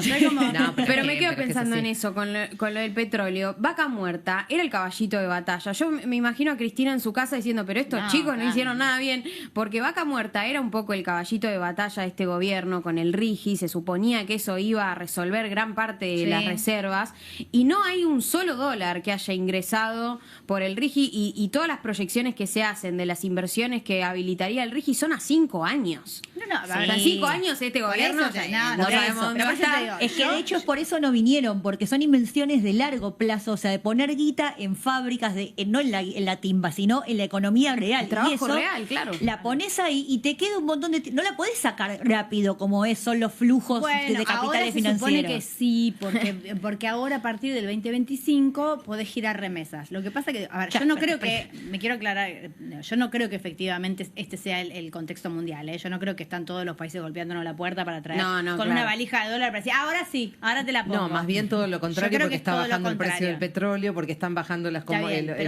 F: Pero me quedo pensando en eso, con lo del petróleo. Vaca Muerta era el caballito de batalla. Yo me imagino a Cristina en su casa diciendo, pero estos chicos no hicieron nada bien. Porque Vaca Muerta era un poco el caballito de batalla de este gobierno con el RIGI. Se suponía que eso iba a resolver gran parte de las reservas. Y no hay un solo dólar que haya ingresado por el RIGI y todas las proyecciones que se hacen de las inversiones que habilitaría el RIGI son a 5 años. En 5 años este gobierno no sabemos dónde va a estar.
D: Es que de hecho por eso no vinieron, porque son inversiones de largo plazo, o sea, de poner guita en fábricas, no en la timba, sino en la economía real.
F: El trabajo
D: y eso,
F: real, claro.
D: La pones ahí y te queda un montón de... No la podés sacar rápido como son los flujos de capitales financieros.
B: Se supone que sí, porque ahora a partir del 2025 podés girar remesas. Lo que pasa que, a ver, yo no creo que, me quiero aclarar, yo no creo que efectivamente este sea el contexto mundial, ¿eh? Yo no creo que están todos los países golpeándonos la puerta para traer con una valija de dólar para decir, ahora sí, ahora te la pongo.
E: No, más bien todo lo contrario, porque está bajando el precio del petróleo, porque están bajando el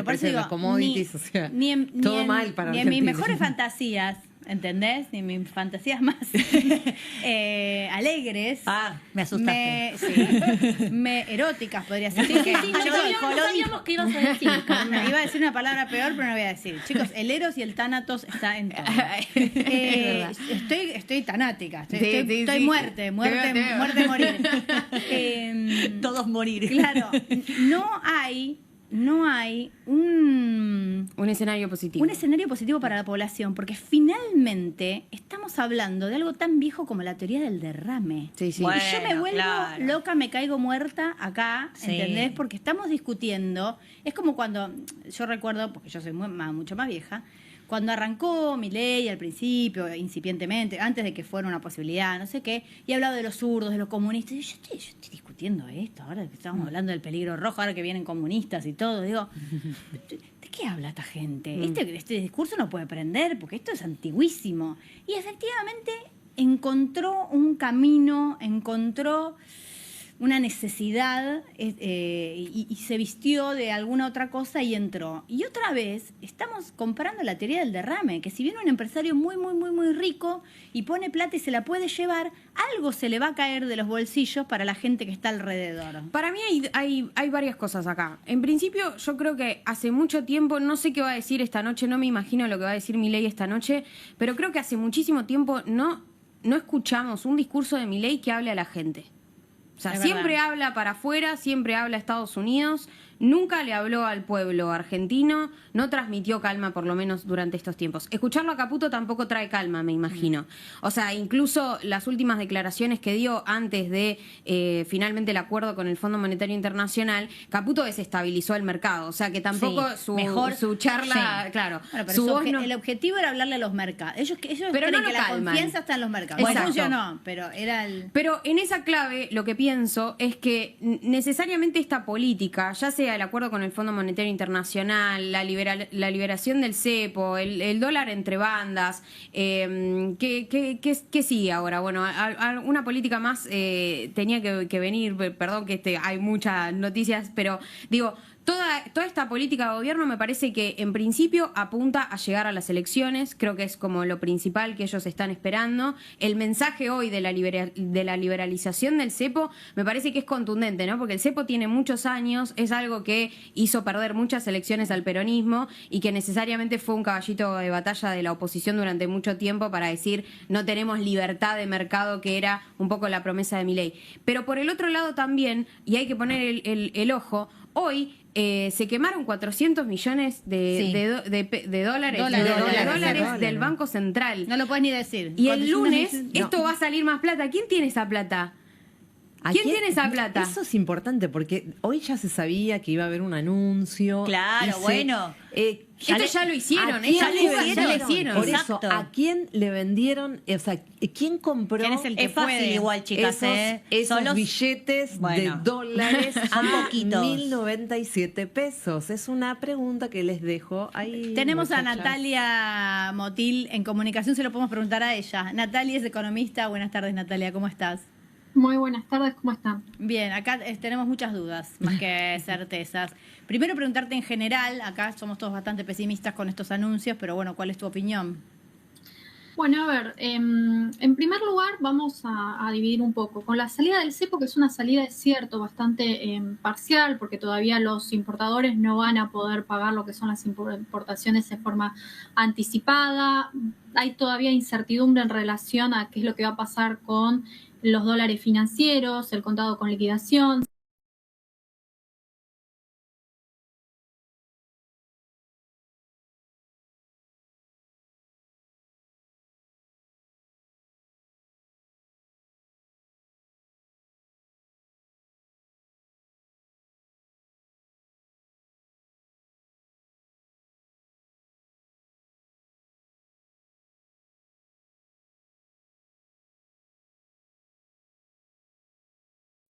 E: precio de las commodities, todo mal para Argentina.
B: Ni en mis mejores fantasías, ¿entendés? Ni mis fantasías más alegres.
D: Me asustaste.
B: Eróticas, podría ser.
C: No sabíamos qué ibas a decir.
B: Iba a decir una palabra peor, pero no voy a decir. Chicos, el Eros y el Tánatos está en todo. Estoy tanática. Estoy muerte, morir.
D: Todos morir.
B: Claro, no hay un
F: escenario positivo.
B: Un escenario positivo para la población, porque finalmente estamos hablando de algo tan viejo como la teoría del derrame.
F: Sí.
B: Bueno, y yo me vuelvo loca, me caigo muerta acá, ¿entendés? Porque estamos discutiendo, es como cuando, yo recuerdo, porque yo soy mucho más vieja, cuando arrancó Milei al principio, incipientemente, antes de que fuera una posibilidad, no sé qué, y hablaba de los zurdos, de los comunistas. Y yo estoy discutiendo esto, ahora que estamos hablando del peligro rojo, ahora que vienen comunistas y todo. Digo, ¿de qué habla esta gente? Este discurso no puede prender, porque esto es antiguísimo. Y efectivamente encontró un camino, encontró una necesidad y se vistió de alguna otra cosa y entró. Y otra vez estamos comparando la teoría del derrame, que si viene un empresario muy rico y pone plata y se la puede llevar, algo se le va a caer de los bolsillos para la gente que está alrededor.
F: Para mí hay varias cosas acá. En principio, yo creo que hace mucho tiempo, no sé qué va a decir esta noche, no me imagino lo que va a decir Milei esta noche, pero creo que hace muchísimo tiempo no escuchamos un discurso de Milei que hable a la gente. O sea, siempre habla para afuera, siempre habla a Estados Unidos, nunca le habló al pueblo argentino, no transmitió calma, por lo menos durante estos tiempos. Escucharlo a Caputo tampoco trae calma, me imagino. O sea, incluso las últimas declaraciones que dio antes de finalmente el acuerdo con el Fondo Monetario Internacional, Caputo desestabilizó el mercado. O sea, que tampoco su charla, claro.
B: Pero el objetivo era hablarle a los mercados. Ellos
F: pero
B: creen
F: no
B: que la confianza está en los mercados.
F: Bueno,
B: funcionó, pero era el...
F: Pero en esa clave, lo que pienso es que necesariamente esta política, ya sea sea el acuerdo con el Fondo Monetario Internacional, la liberación del cepo, el dólar entre bandas, ¿qué sigue ahora? Bueno, una política más tenía que venir, perdón que hay muchas noticias, pero digo, toda esta política de gobierno me parece que en principio apunta a llegar a las elecciones, creo que es como lo principal que ellos están esperando. El mensaje hoy de la liberalización del cepo me parece que es contundente, ¿no? Porque el cepo tiene muchos años, es algo que hizo perder muchas elecciones al peronismo y que necesariamente fue un caballito de batalla de la oposición durante mucho tiempo para decir no tenemos libertad de mercado, que era un poco la promesa de Milei. Pero por el otro lado también, y hay que poner el ojo, hoy se quemaron 400 millones de dólares del Banco Central.
B: No lo puedes ni decir.
F: Y el lunes esto va a salir más plata. ¿Quién tiene esa plata? ¿Quién tiene esa plata?
E: Eso es importante porque hoy ya se sabía que iba a haber un anuncio.
D: Claro, bueno.
F: Esto ya lo hicieron,
E: ya
F: lo hicieron.
E: Por eso,
D: Exacto.
E: ¿a quién le vendieron? O sea, ¿quién compró?
B: ¿Quién es el que
D: Es fácil
B: puede?
D: igual, chicas,
E: Esos
D: Son los-
E: billetes
D: Bueno.
E: de dólares
D: Son
E: a
D: poquitos.
E: 1.097 pesos. Es una pregunta que les dejo ahí.
B: Tenemos a
E: muchachas.
B: Natalia Motil en comunicación, se lo podemos preguntar a ella. Natalia es economista. Buenas tardes, Natalia, ¿cómo estás?
H: Muy buenas tardes, ¿cómo están?
B: Bien, acá tenemos muchas dudas, más que certezas. Primero preguntarte en general, acá somos todos bastante pesimistas con estos anuncios, pero bueno, ¿cuál es tu opinión?
H: Bueno, a ver, en primer lugar vamos a dividir un poco. Con la salida del cepo, que es una salida, es cierto, bastante parcial, porque todavía los importadores no van a poder pagar lo que son las importaciones de forma anticipada. Hay todavía incertidumbre en relación a qué es lo que va a pasar con los dólares financieros, el contado con liquidación.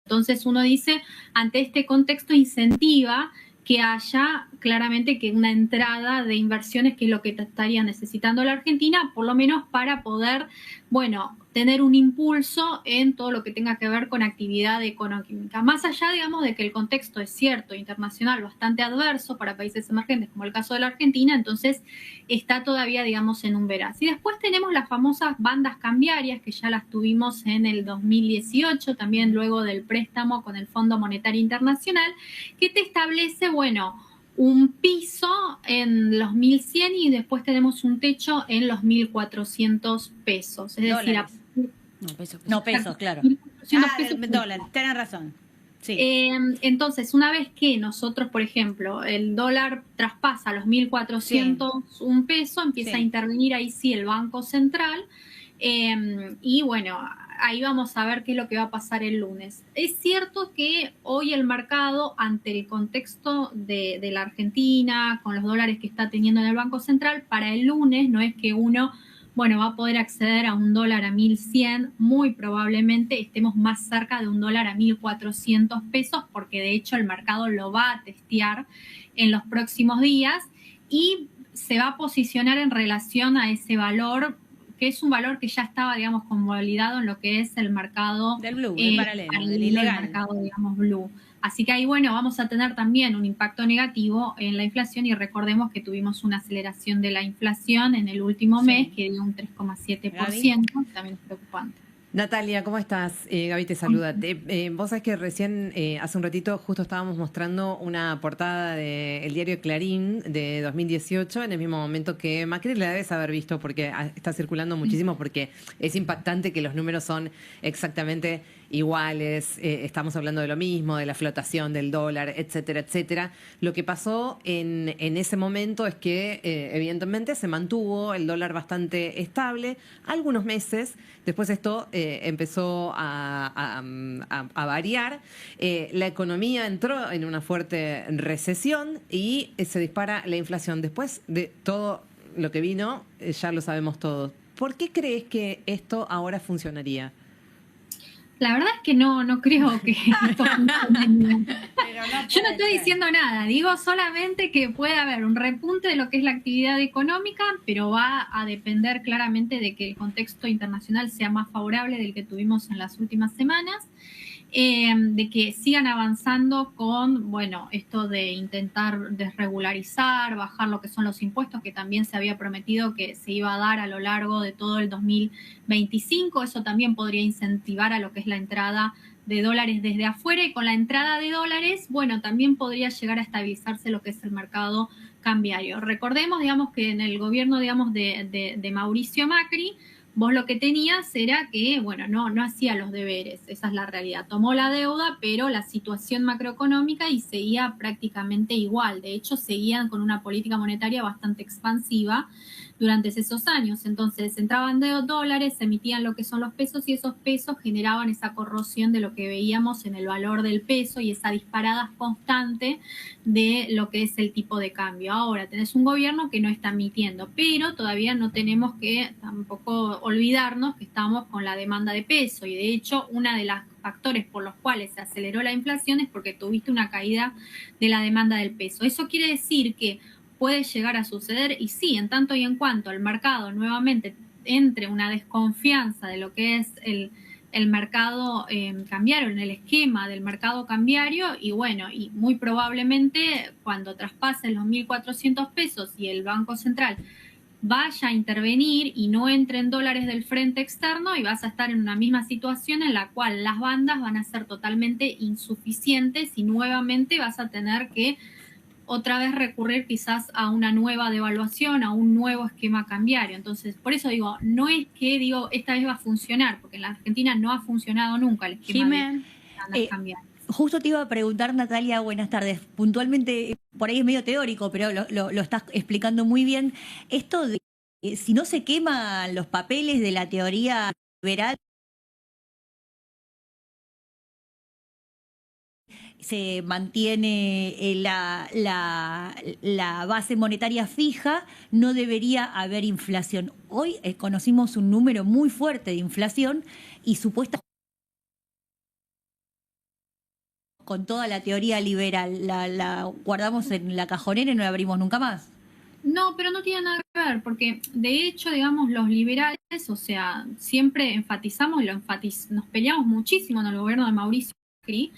H: Entonces uno dice, ante este contexto incentiva que haya claramente que una entrada de inversiones, que es lo que estaría necesitando la Argentina, por lo menos para poder, bueno, tener un impulso en todo lo que tenga que ver con actividad económica. Más allá, digamos, de que el contexto es cierto, internacional, bastante adverso para países emergentes, como el caso de la Argentina, entonces está todavía, digamos, en un veraz. Y después tenemos las famosas bandas cambiarias, que ya las tuvimos en el 2018, también luego del préstamo con el Fondo Monetario Internacional, que te establece, bueno, un piso en los 1.100 y después tenemos un techo en los 1.400 pesos. Es decir,
B: No, pesos.
D: pesos, claro.
H: 1.400 pesos.
B: Dólares, tenés razón. Sí.
H: Entonces, una vez que nosotros, por ejemplo, el dólar traspasa los 1.401 pesos, empieza
B: Sí.
H: a intervenir ahí sí el Banco Central, y bueno, ahí vamos a ver qué es lo que va a pasar el lunes. Es cierto que hoy el mercado, ante el contexto de la Argentina, con los dólares que está teniendo en el Banco Central, para el lunes no es que uno, bueno, va a poder acceder a un dólar a 1.100, muy probablemente estemos más cerca de un dólar a 1.400 pesos, porque de hecho el mercado lo va a testear en los próximos días y se va a posicionar en relación a ese valor, que es un valor que ya estaba, digamos, convalidado en lo que es el mercado
B: Del blue, del paralelo, del
H: el
B: ilegal.
H: mercado, digamos, blue. Así que ahí, bueno, vamos a tener también un impacto negativo en la inflación y recordemos que tuvimos una aceleración de la inflación en el último
B: Sí.
H: mes que dio un 3,7%, también es preocupante.
E: Natalia, ¿cómo estás? Gaby te saluda. Vos sabés que recién, hace un ratito, justo estábamos mostrando una portada del diario Clarín de 2018, en el mismo momento que Macri la debes haber visto porque está circulando muchísimo, porque es impactante que los números son exactamente iguales, estamos hablando de lo mismo, de la flotación del dólar, etcétera, etcétera. Lo que pasó en ese momento es que evidentemente se mantuvo el dólar bastante estable algunos meses, después esto empezó a variar, la economía entró en una fuerte recesión y se dispara la inflación. Después de todo lo que vino, ya lo sabemos todos. ¿Por qué crees que esto ahora funcionaría?
H: La verdad es que no creo que esto funcione. Yo no estoy diciendo nada, digo solamente que puede haber un repunte de lo que es la actividad económica, pero va a depender claramente de que el contexto internacional sea más favorable del que tuvimos en las últimas semanas. De que sigan avanzando con, bueno, esto de intentar desregularizar, bajar lo que son los impuestos, que también se había prometido que se iba a dar a lo largo de todo el 2025. Eso también podría incentivar a lo que es la entrada de dólares desde afuera, y con la entrada de dólares, bueno, también podría llegar a estabilizarse lo que es el mercado cambiario. Recordemos, digamos, que en el gobierno, digamos, de Mauricio Macri, vos lo que tenías era que, bueno, no hacía los deberes, esa es la realidad. Tomó la deuda, pero la situación macroeconómica y seguía prácticamente igual. De hecho, seguían con una política monetaria bastante expansiva durante esos años. Entonces, entraban de dólares, se emitían lo que son los pesos, y esos pesos generaban esa corrosión de lo que veíamos en el valor del peso y esa disparada constante de lo que es el tipo de cambio. Ahora tenés un gobierno que no está emitiendo, pero todavía no tenemos que tampoco olvidarnos que estamos con la demanda de peso, y de hecho uno de los factores por los cuales se aceleró la inflación es porque tuviste una caída de la demanda del peso. Eso quiere decir que puede llegar a suceder, y sí, en tanto y en cuanto el mercado nuevamente entre una desconfianza de lo que es el mercado cambiario, en el esquema del mercado cambiario, y bueno, y muy probablemente cuando traspasen los 1.400 pesos y el Banco Central vaya a intervenir y no entren dólares del frente externo, y vas a estar en una misma situación en la cual las bandas van a ser totalmente insuficientes y nuevamente vas a tener que otra vez recurrir quizás a una nueva devaluación, a un nuevo esquema cambiario. Entonces, por eso digo, no es que digo esta vez va a funcionar, porque en la Argentina no ha funcionado nunca el esquema cambiario.
D: Justo te iba a preguntar, Natalia, buenas tardes. Puntualmente, por ahí es medio teórico, pero lo estás explicando muy bien. Esto de si no se queman los papeles de la teoría liberal, se mantiene la base monetaria fija, no debería haber inflación. Hoy conocimos un número muy fuerte de inflación y supuestamente con toda la teoría liberal la guardamos en la cajonera y no la abrimos nunca más.
H: No, pero no tiene nada que ver, porque de hecho, digamos, los liberales, o sea, siempre enfatizamos, nos peleamos muchísimo en el gobierno de Mauricio Macri,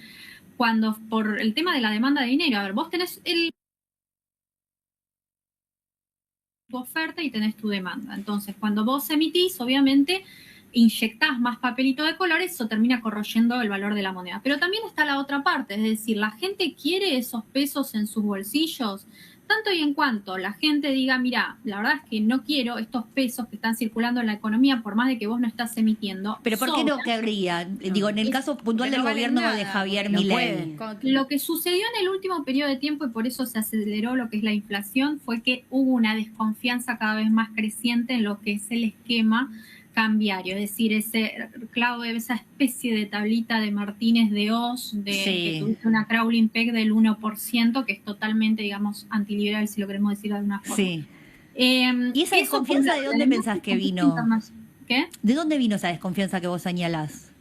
H: cuando por el tema de la demanda de dinero. A ver, vos tenés tu oferta y tenés tu demanda. Entonces, cuando vos emitís, obviamente, inyectás más papelito de colores, eso termina corroyendo el valor de la moneda. Pero también está la otra parte, es decir, la gente quiere esos pesos en sus bolsillos, tanto y en cuanto la gente diga, mira, la verdad es que no quiero estos pesos que están circulando en la economía, por más de que vos no estás emitiendo.
D: ¿Pero por qué no querría? Digo, en el caso puntual del gobierno de Javier Milei.
H: Lo que sucedió en el último periodo de tiempo, y por eso se aceleró lo que es la inflación, fue que hubo una desconfianza cada vez más creciente en lo que es el esquema cambiario, es decir, esa especie de tablita de Martínez de Oz, que tuviste una crawling peg del 1%, que es totalmente, digamos, antiliberal, si lo queremos decir de alguna forma.
D: Sí. ¿Y esa desconfianza de dónde pensás que vino?
H: ¿Qué?
D: ¿De dónde vino esa desconfianza que vos señalás?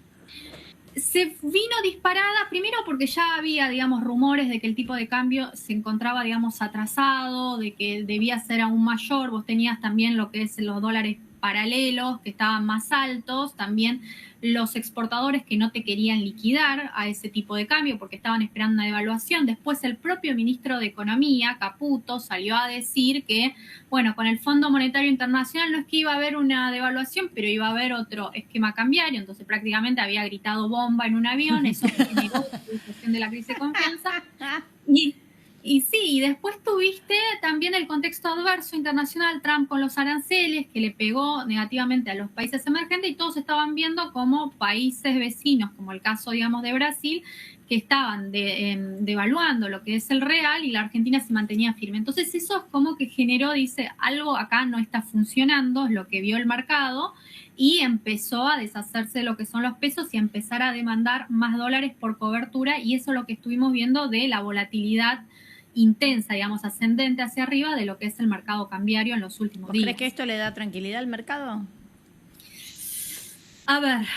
H: Se vino disparada, primero porque ya había, digamos, rumores de que el tipo de cambio se encontraba, digamos, atrasado, de que debía ser aún mayor. Vos tenías también lo que es los dólares paralelos que estaban más altos, también los exportadores que no te querían liquidar a ese tipo de cambio porque estaban esperando una devaluación. Después el propio ministro de Economía, Caputo, salió a decir que, bueno, con el Fondo Monetario Internacional no es que iba a haber una devaluación, pero iba a haber otro esquema cambiario. Entonces prácticamente había gritado bomba en un avión, eso generó la situación de la crisis de confianza. Y sí, y después tuviste también el contexto adverso internacional, Trump con los aranceles, que le pegó negativamente a los países emergentes, y todos estaban viendo como países vecinos, como el caso, digamos, de Brasil, que estaban devaluando lo que es el real, y la Argentina se mantenía firme. Entonces eso es como que generó, dice, algo acá no está funcionando, es lo que vio el mercado, y empezó a deshacerse de lo que son los pesos y a empezar a demandar más dólares por cobertura, y eso es lo que estuvimos viendo de la volatilidad intensa, digamos, ascendente hacia arriba de lo que es el mercado cambiario en los últimos días.
B: ¿Crees que esto le da tranquilidad al mercado?
H: A ver,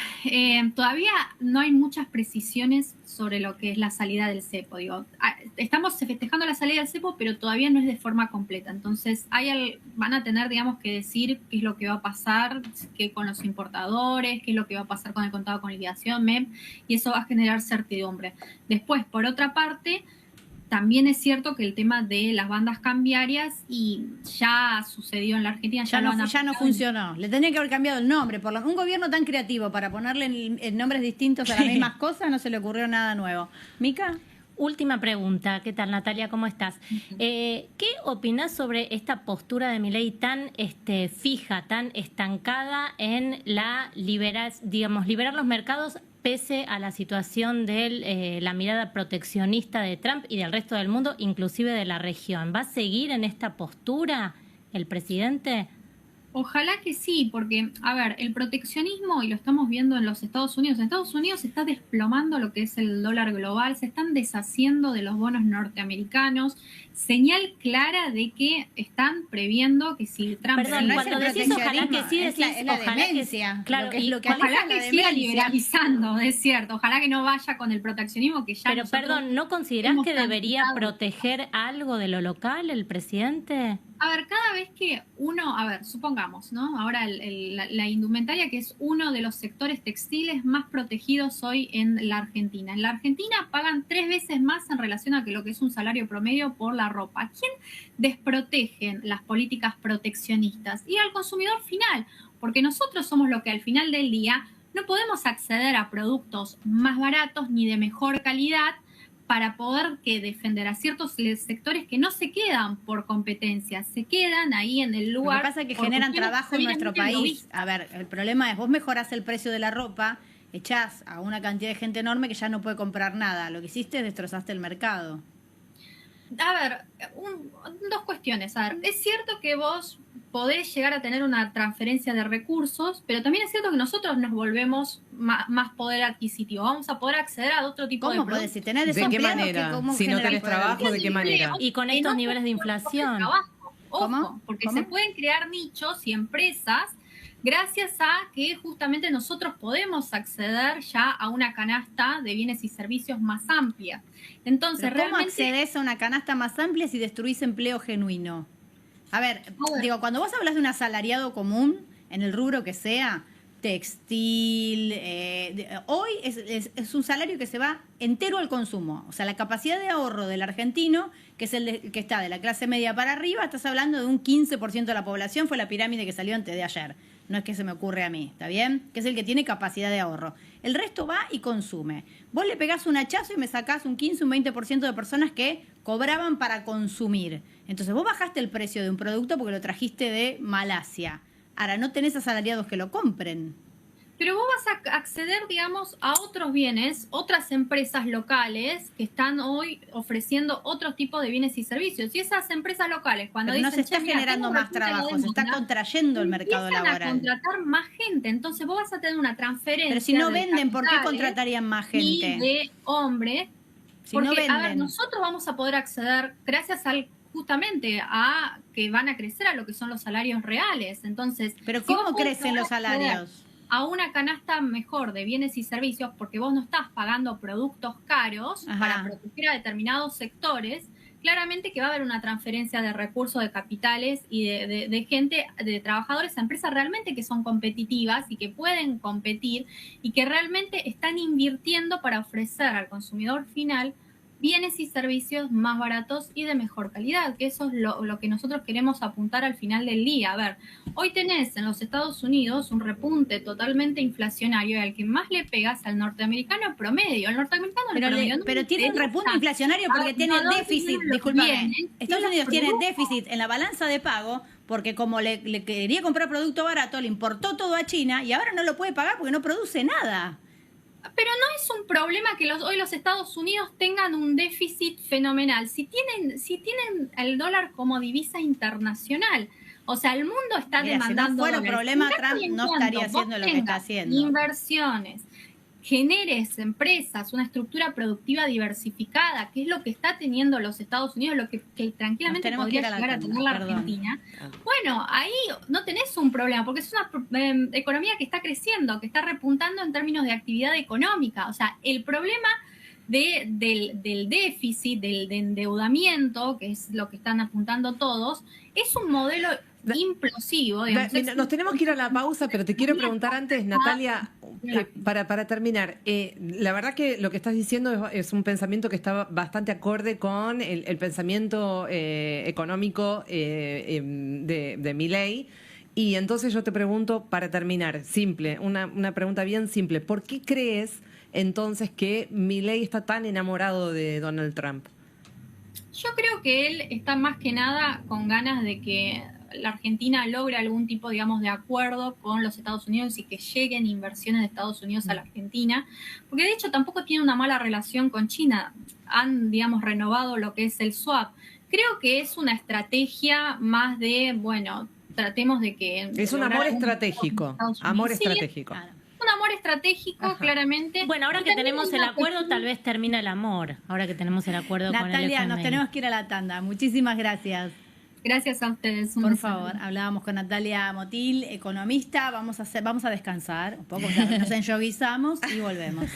H: todavía no hay muchas precisiones sobre lo que es la salida del cepo. Digo, estamos festejando la salida del cepo, pero todavía no es de forma completa. Entonces, van a tener, digamos, que decir qué es lo que va a pasar, qué con los importadores, qué es lo que va a pasar con el contado con liquidación, MEP, y eso va a generar certidumbre. Después, por otra parte, también es cierto que el tema de las bandas cambiarias y ya sucedió en la Argentina.
B: Ya no funcionó. Le tenía que haber cambiado el nombre. Un gobierno tan creativo para ponerle en nombres distintos a las mismas cosas, no se le ocurrió nada nuevo. ¿Mica?
C: Última pregunta. ¿Qué tal, Natalia? ¿Cómo estás? ¿Qué opinás sobre esta postura de Milei tan fija, tan estancada en liberar los mercados pese a la situación de la mirada proteccionista de Trump y del resto del mundo, inclusive de la región? ¿Va a seguir en esta postura el presidente?
H: Ojalá que sí, porque, a ver, el proteccionismo, y lo estamos viendo en los Estados Unidos, se está desplomando lo que es el dólar global, se están deshaciendo de los bonos norteamericanos, señal clara de que están previendo que si Trump...
C: Perdón, cuando decís ojalá que sí, decís ojalá que sí. Claro,
H: ojalá que siga liberalizando, es cierto, ojalá que no vaya con el proteccionismo que ya...
C: Pero perdón, ¿no considerás que debería proteger algo de lo local el presidente?
H: A ver, cada vez que supongamos, ¿no? Ahora la indumentaria, que es uno de los sectores textiles más protegidos hoy en la Argentina. En la Argentina pagan 3 veces más en relación a lo que es un salario promedio por la ropa. ¿A quién desprotegen las políticas proteccionistas? Y al consumidor final, porque nosotros somos lo que al final del día no podemos acceder a productos más baratos ni de mejor calidad para poder defender a ciertos sectores que no se quedan por competencia, se quedan ahí en el lugar.
B: Lo que pasa es que generan trabajo en nuestro país. A ver, el problema es, vos mejorás el precio de la ropa, echás a una cantidad de gente enorme que ya no puede comprar nada. Lo que hiciste es destrozaste el mercado.
H: A ver, dos cuestiones. A ver, es cierto que vos podés llegar a tener una transferencia de recursos, pero también es cierto que nosotros nos volvemos más poder adquisitivo. Vamos a poder acceder a otro tipo de productos.
B: ¿Cómo podés? Si tenés
E: ¿De qué manera? Si no tenés trabajo, ¿de qué manera?
C: Y con estos niveles de inflación.
H: Ojo, porque se pueden crear nichos y empresas gracias a que justamente nosotros podemos acceder ya a una canasta de bienes y servicios más amplia. Entonces,
B: ¿cómo accedes a una canasta más amplia si destruís empleo genuino? A ver, cuando vos hablas de un asalariado común, en el rubro que sea, textil, hoy es un salario que se va entero al consumo. O sea, la capacidad de ahorro del argentino, que es el que está de la clase media para arriba, estás hablando de un 15% de la población, fue la pirámide que salió antes de ayer. No es que se me ocurre a mí, ¿está bien? Que es el que tiene capacidad de ahorro. El resto va y consume. Vos le pegás un hachazo y me sacás un 15, un 20% de personas que cobraban para consumir. Entonces vos bajaste el precio de un producto porque lo trajiste de Malasia. Ahora, no tenés asalariados que lo compren.
H: Pero vos vas a acceder, digamos, a otros bienes, otras empresas locales que están hoy ofreciendo otro tipo de bienes y servicios. Y esas empresas locales, cuando
B: no se está generando más trabajo, se está contrayendo el mercado laboral.
H: Empiezan a contratar más gente, entonces vos vas a tener una transferencia.
B: Pero si no venden, ¿por qué contratarían más gente?
H: Y de hombres, porque, no venden. A ver, nosotros vamos a poder acceder, gracias justamente a que van a crecer a lo que son los salarios reales. Entonces,
B: ¿pero cómo crecen los salarios?
H: A una canasta mejor de bienes y servicios, porque vos no estás pagando productos caros para proteger a determinados sectores, claramente que va a haber una transferencia de recursos, de capitales y de gente, de trabajadores a empresas realmente que son competitivas y que pueden competir y que realmente están invirtiendo para ofrecer al consumidor final bienes y servicios más baratos y de mejor calidad, que eso es lo que nosotros queremos apuntar al final del día. A ver, hoy tenés en los Estados Unidos un repunte totalmente inflacionario y al que más le pegas al norteamericano promedio. El norteamericano
B: pero tiene un repunte inflacionario porque tiene déficit, disculpame. Estados Unidos tiene déficit en la balanza de pago porque como le quería comprar producto barato, le importó todo a China y ahora no lo puede pagar porque no produce nada.
H: Pero no es un problema que hoy los Estados Unidos tengan un déficit fenomenal. Si tienen el dólar como divisa internacional, o sea, el mundo está demandando.
B: Si no fuera problema, Trump no estaría haciendo lo que está haciendo.
H: Inversiones, generes empresas, una estructura productiva diversificada, que es lo que está teniendo los Estados Unidos, lo que tranquilamente podría llegar a tener la Argentina, bueno, ahí no tenés un problema, porque es una economía que está creciendo, que está repuntando en términos de actividad económica. O sea, el problema del déficit, del endeudamiento, que es lo que están apuntando todos, es un modelo implosivo. Digamos.
E: Nos tenemos que ir a la pausa, pero te quiero preguntar antes, Natalia, para terminar. La verdad que lo que estás diciendo es un pensamiento que está bastante acorde con el pensamiento económico de Milei. Y entonces yo te pregunto, para terminar, simple, una pregunta bien simple. ¿Por qué crees entonces que Milei está tan enamorado de Donald Trump?
H: Yo creo que él está más que nada con ganas de que la Argentina logre algún tipo, digamos, de acuerdo con los Estados Unidos y que lleguen inversiones de Estados Unidos a la Argentina, porque de hecho tampoco tiene una mala relación con China. Han, digamos, renovado lo que es el swap. Creo que es una estrategia más de, bueno, tratemos de que...
E: Es un amor estratégico, amor estratégico.
H: Claro. Un amor estratégico, claramente.
C: Bueno, ahora que tenemos el acuerdo, tal vez termina el amor. Ahora que tenemos el acuerdo con el
B: Natalia, nos
C: FMI.
B: tenemos que ir a la tanda. Muchísimas gracias.
H: Gracias a ustedes.
B: Por favor, hablábamos con Natalia Motil, economista. Vamos a descansar un poco, nos enyoguizamos y volvemos.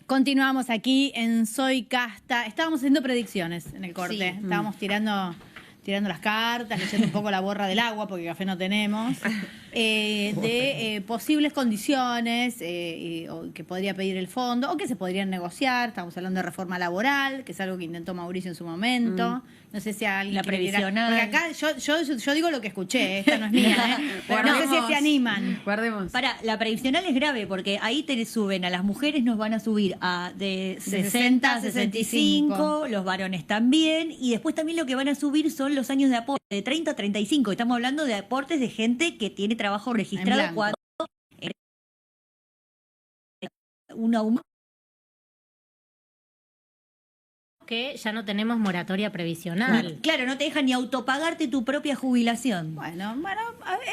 B: Continuamos aquí en Soy Casta. Estábamos haciendo predicciones en el corte.
F: Sí.
B: Estábamos tirando las cartas, leyendo un poco la borra del agua, porque café no tenemos, de posibles condiciones o que podría pedir el fondo o que se podrían negociar. Estamos hablando de reforma laboral, que es algo que intentó Mauricio en su momento. No sé si alguien...
D: La previsional.
B: Porque acá yo digo lo que escuché, esta no es mía, pero no sé si se animan.
F: Guardemos.
D: Para, la previsional es grave porque ahí te suben a las mujeres, nos van a subir de 60 a 65, los varones también, y después también lo que van a subir son los años de aporte, de 30 a 35. Estamos hablando de aportes de gente que tiene trabajo registrado cuando un aumento.
C: Que ya no tenemos moratoria previsional.
D: Claro, no te dejan ni autopagarte tu propia jubilación.
B: Bueno, a ver,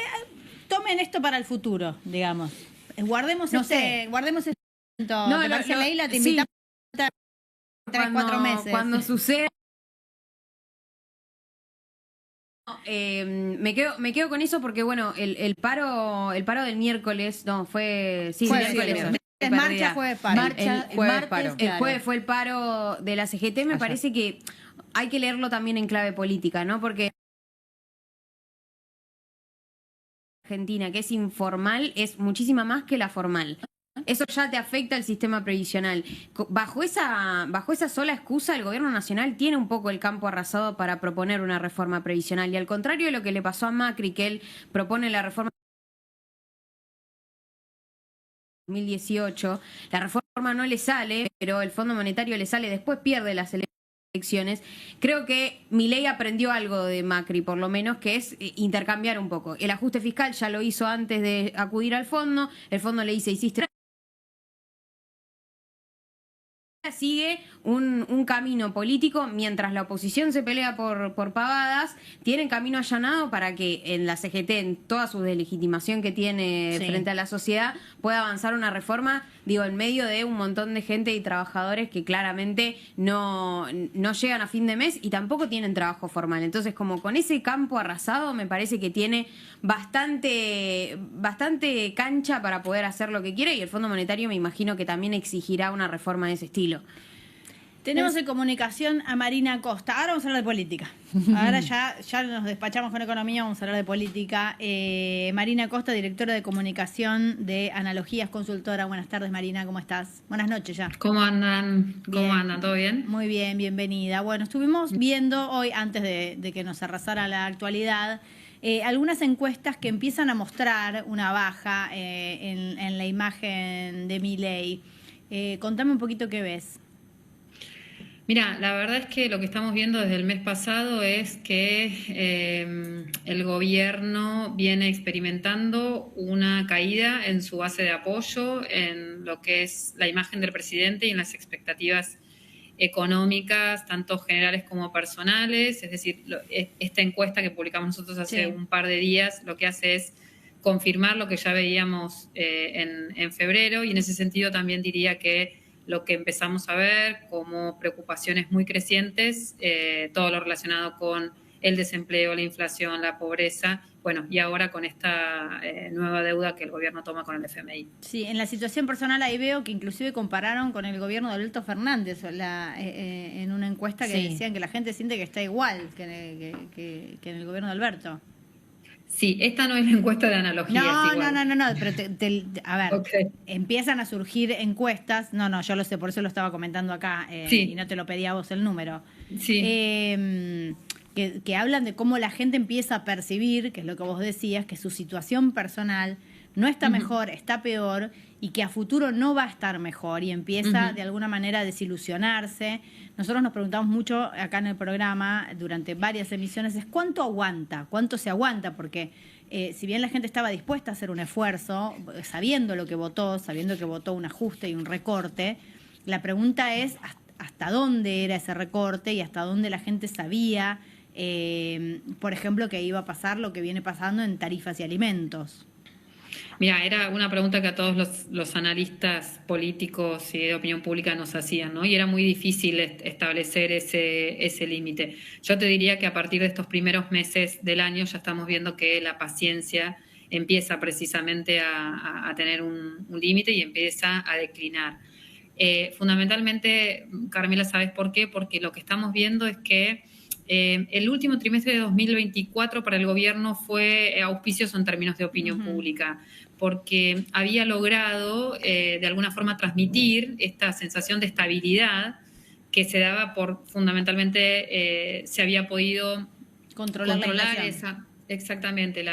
B: tomen esto para el futuro, digamos. Guardemos
D: No
B: guardemos esto.
F: No,
B: ¿Te parece, Leila? Te
F: sí.
B: invitamos a 3-4 meses.
F: Cuando suceda. Me quedo con eso porque, bueno, el paro del miércoles, no, fue... Sí,
B: Jueves,
F: miércoles.
B: es marcha, jueves, paro.
F: El jueves paro.
D: claro.
F: El jueves fue el paro de la CGT. Me parece que hay que leerlo también en clave política, ¿no? Porque Argentina, que es informal, es muchísima más que la formal. Eso ya te afecta al sistema previsional. Bajo esa sola excusa, el gobierno nacional tiene un poco el campo arrasado para proponer una reforma previsional. Y al contrario de lo que le pasó a Macri, que él propone la reforma 2018, la reforma no le sale, pero el Fondo Monetario le sale, después pierde las elecciones. Creo que Milei aprendió algo de Macri, por lo menos, que es intercambiar un poco. El ajuste fiscal ya lo hizo antes de acudir al fondo, el fondo le dice, hiciste... Sigue un camino político, mientras la oposición se pelea por pavadas, tienen camino allanado para que en la CGT, en toda su deslegitimación que tiene frente a la sociedad, pueda avanzar una reforma, digo, en medio de un montón de gente y trabajadores que claramente no llegan a fin de mes y tampoco tienen trabajo formal. Entonces, como con ese campo arrasado, me parece que tiene bastante cancha para poder hacer lo que quiere, y el Fondo Monetario me imagino que también exigirá una reforma de ese estilo.
B: Tenemos en comunicación a Marina Costa. Ahora vamos a hablar de política. Ahora ya nos despachamos con economía, vamos a hablar de política. Marina Costa, directora de comunicación de Analogías Consultora. Buenas tardes, Marina, ¿cómo estás? Buenas noches ya.
I: ¿Cómo andan?
B: Bien.
I: ¿Cómo andan? ¿Todo bien?
B: Muy bien, bienvenida. Bueno, estuvimos viendo hoy, antes de que nos arrasara la actualidad, algunas encuestas que empiezan a mostrar una baja en la imagen de Milei. Contame un poquito qué ves.
I: Mira, la verdad es que lo que estamos viendo desde el mes pasado es que el gobierno viene experimentando una caída en su base de apoyo, en lo que es la imagen del presidente y en las expectativas económicas, tanto generales como personales. Es decir, esta encuesta que publicamos nosotros hace un par de días lo que hace es confirmar lo que ya veíamos en febrero, y en ese sentido también diría que lo que empezamos a ver como preocupaciones muy crecientes, todo lo relacionado con el desempleo, la inflación, la pobreza, bueno, y ahora con esta nueva deuda que el gobierno toma con el FMI.
B: Sí, en la situación personal ahí veo que inclusive compararon con el gobierno de Alberto Fernández en una encuesta que decían que la gente siente que está igual que en el gobierno de Alberto.
I: Sí, esta no es la encuesta de analogías.
B: No, pero a ver, empiezan a surgir encuestas, yo lo sé, por eso lo estaba comentando acá, y no te lo pedí a vos el número, que hablan de cómo la gente empieza a percibir, que es lo que vos decías, que su situación personal no está mejor, está peor, y que a futuro no va a estar mejor, y empieza de alguna manera a desilusionarse. Nosotros nos preguntamos mucho acá en el programa, durante varias emisiones, es cuánto aguanta, cuánto se aguanta, porque si bien la gente estaba dispuesta a hacer un esfuerzo, sabiendo lo que votó, sabiendo que votó un ajuste y un recorte, la pregunta es hasta dónde era ese recorte y hasta dónde la gente sabía, por ejemplo, que iba a pasar lo que viene pasando en tarifas y alimentos.
I: Mira, era una pregunta que a todos los analistas políticos y de opinión pública nos hacían, ¿no? Y era muy difícil establecer ese límite. Yo te diría que a partir de estos primeros meses del año ya estamos viendo que la paciencia empieza precisamente a tener un límite y empieza a declinar. Fundamentalmente, Carmela, ¿sabes por qué? Porque lo que estamos viendo es que el último trimestre de 2024 para el gobierno fue auspicioso en términos de opinión pública, porque había logrado de alguna forma transmitir esta sensación de estabilidad que se daba por, fundamentalmente, se había podido controlar esa... Exactamente,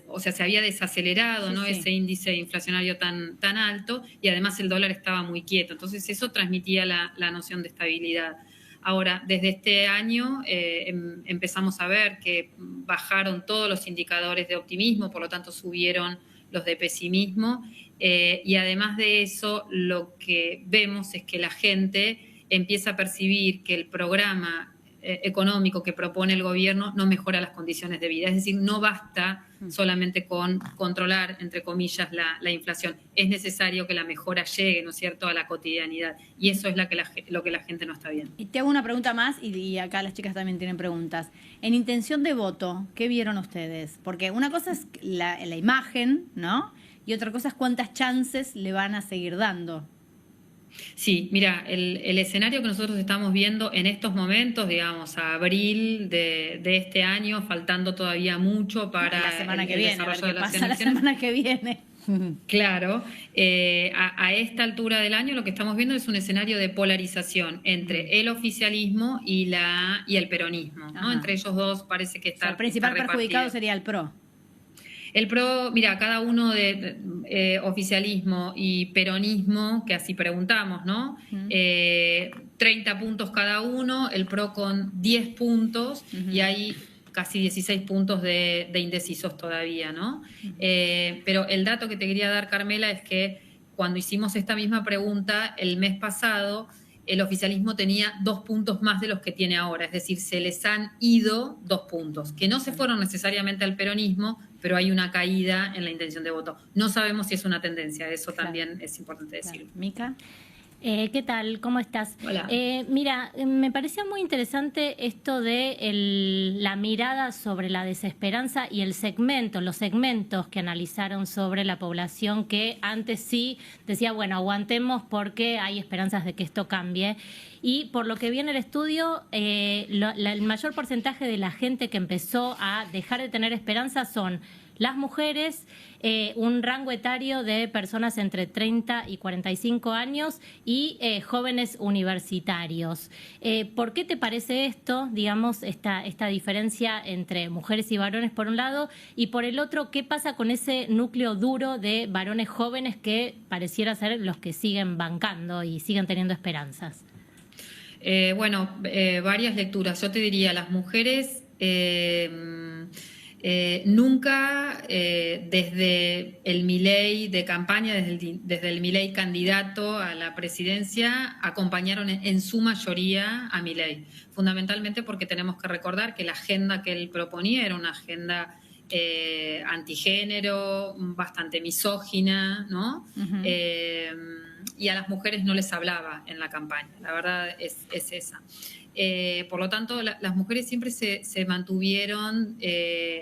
I: o sea, se había desacelerado, ¿no? Ese índice inflacionario tan alto, y además el dólar estaba muy quieto. Entonces eso transmitía la noción de estabilidad. Ahora, desde este año empezamos a ver que bajaron todos los indicadores de optimismo, por lo tanto subieron los de pesimismo, y además de eso lo que vemos es que la gente empieza a percibir que el programa económico que propone el gobierno no mejora las condiciones de vida. Es decir, no basta solamente con controlar, entre comillas, la inflación. Es necesario que la mejora llegue, ¿no es cierto?, a la cotidianidad. Y eso es lo que la gente no está viendo.
B: Y te hago una pregunta más, y acá las chicas también tienen preguntas. En intención de voto, ¿qué vieron ustedes? Porque una cosa es la imagen, ¿no? Y otra cosa es cuántas chances le van a seguir dando.
I: Sí, mira, el escenario que nosotros estamos viendo en estos momentos, digamos, a abril de este año, faltando todavía mucho para
B: la semana que viene, a ver qué pasa la
I: elecciones.
B: semana que viene.
I: Claro, a esta altura del año lo que estamos viendo es un escenario de polarización entre el oficialismo y el peronismo, ¿no? Entre ellos dos parece que está.
B: O sea, el principal
I: está
B: perjudicado sería el PRO.
I: El PRO, mira, cada uno de oficialismo y peronismo, que así preguntamos, ¿no? 30 puntos cada uno, el PRO con 10 puntos y hay casi 16 puntos de indecisos todavía, ¿no? Pero el dato que te quería dar, Carmela, es que cuando hicimos esta misma pregunta el mes pasado, el oficialismo tenía 2 puntos más de los que tiene ahora, es decir, se les han ido 2 puntos, que no se fueron necesariamente al peronismo, pero hay una caída en la intención de voto. No sabemos si es una tendencia, eso también es importante decirlo.
B: Mica.
C: ¿Qué tal? ¿Cómo estás?
I: Hola.
C: Mira, me parecía muy interesante esto de la mirada sobre la desesperanza y los segmentos que analizaron sobre la población, que antes sí decía, bueno, aguantemos porque hay esperanzas de que esto cambie. Y por lo que vi en el estudio, el mayor porcentaje de la gente que empezó a dejar de tener esperanza son las mujeres, un rango etario de personas entre 30 y 45 años y jóvenes universitarios. ¿Por qué te parece esto, digamos, esta diferencia entre mujeres y varones por un lado, y por el otro, qué pasa con ese núcleo duro de varones jóvenes que pareciera ser los que siguen bancando y siguen teniendo esperanzas?
I: Varias lecturas. Yo te diría, las mujeres nunca desde el Milei de campaña, desde el Milei candidato a la presidencia, acompañaron en su mayoría a Milei. Fundamentalmente porque tenemos que recordar que la agenda que él proponía era una agenda antigénero, bastante misógina, ¿no? Y a las mujeres no les hablaba en la campaña, la verdad es esa. Por lo tanto, las mujeres siempre se mantuvieron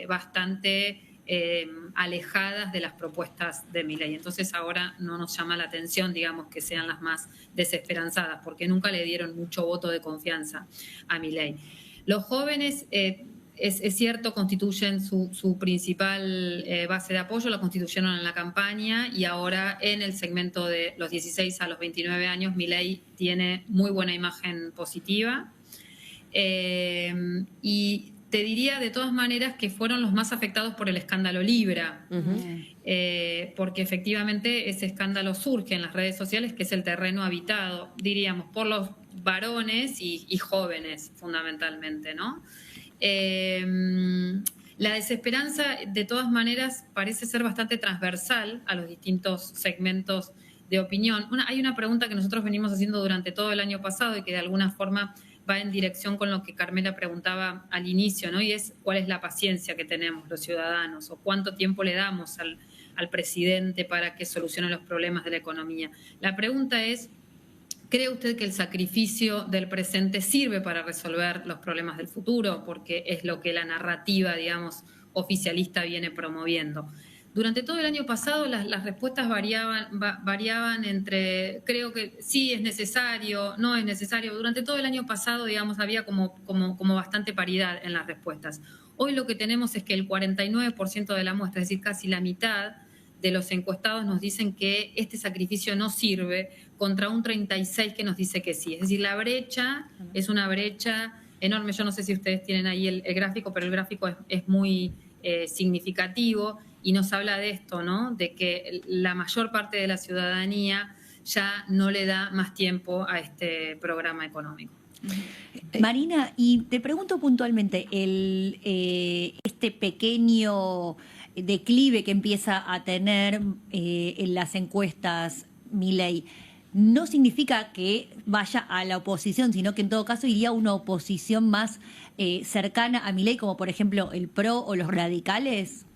I: bastante alejadas de las propuestas de Milei. Entonces ahora no nos llama la atención, digamos, que sean las más desesperanzadas, porque nunca le dieron mucho voto de confianza a Milei. Los jóvenes... Es cierto, constituyen su principal base de apoyo, lo constituyeron en la campaña y ahora en el segmento de los 16 a los 29 años Milei tiene muy buena imagen positiva. Y te diría de todas maneras que fueron los más afectados por el escándalo Libra, porque efectivamente ese escándalo surge en las redes sociales, que es el terreno habitado, diríamos, por los varones y jóvenes fundamentalmente, ¿no? La desesperanza, de todas maneras, parece ser bastante transversal a los distintos segmentos de opinión. Hay una pregunta que nosotros venimos haciendo durante todo el año pasado y que de alguna forma va en dirección con lo que Carmela preguntaba al inicio, ¿no? Y es cuál es la paciencia que tenemos los ciudadanos o cuánto tiempo le damos al presidente para que solucione los problemas de la economía. La pregunta es, ¿cree usted que el sacrificio del presente sirve para resolver los problemas del futuro? Porque es lo que la narrativa, digamos, oficialista viene promoviendo. Durante todo el año pasado las respuestas variaban entre, creo que sí es necesario, no es necesario. Durante todo el año pasado, digamos, había como bastante paridad en las respuestas. Hoy lo que tenemos es que el 49% de la muestra, es decir, casi la mitad de los encuestados nos dicen que este sacrificio no sirve, contra un 36% que nos dice que sí. Es decir, la brecha es una brecha enorme. Yo no sé si ustedes tienen ahí el gráfico, pero el gráfico es muy significativo y nos habla de esto, ¿no? De que la mayor parte de la ciudadanía ya no le da más tiempo a este programa económico.
D: Marina, y te pregunto puntualmente, este pequeño declive que empieza a tener en las encuestas Milei, no significa que vaya a la oposición, sino que en todo caso iría a una oposición más cercana a Milei, como por ejemplo el PRO o los radicales.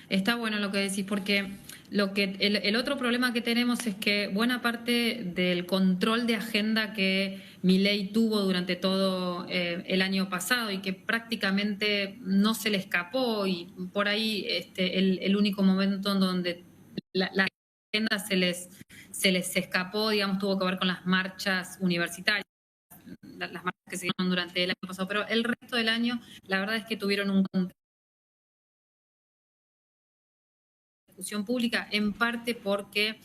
I: Está bueno lo que decís, porque el otro problema que tenemos es que buena parte del control de agenda que Milei tuvo durante todo el año pasado y que prácticamente no se le escapó, y por ahí el único momento en donde la agenda se les escapó, digamos, tuvo que ver con las marchas universitarias, las marchas que se dieron durante el año pasado, pero el resto del año la verdad es que tuvieron un discusión pública, en parte porque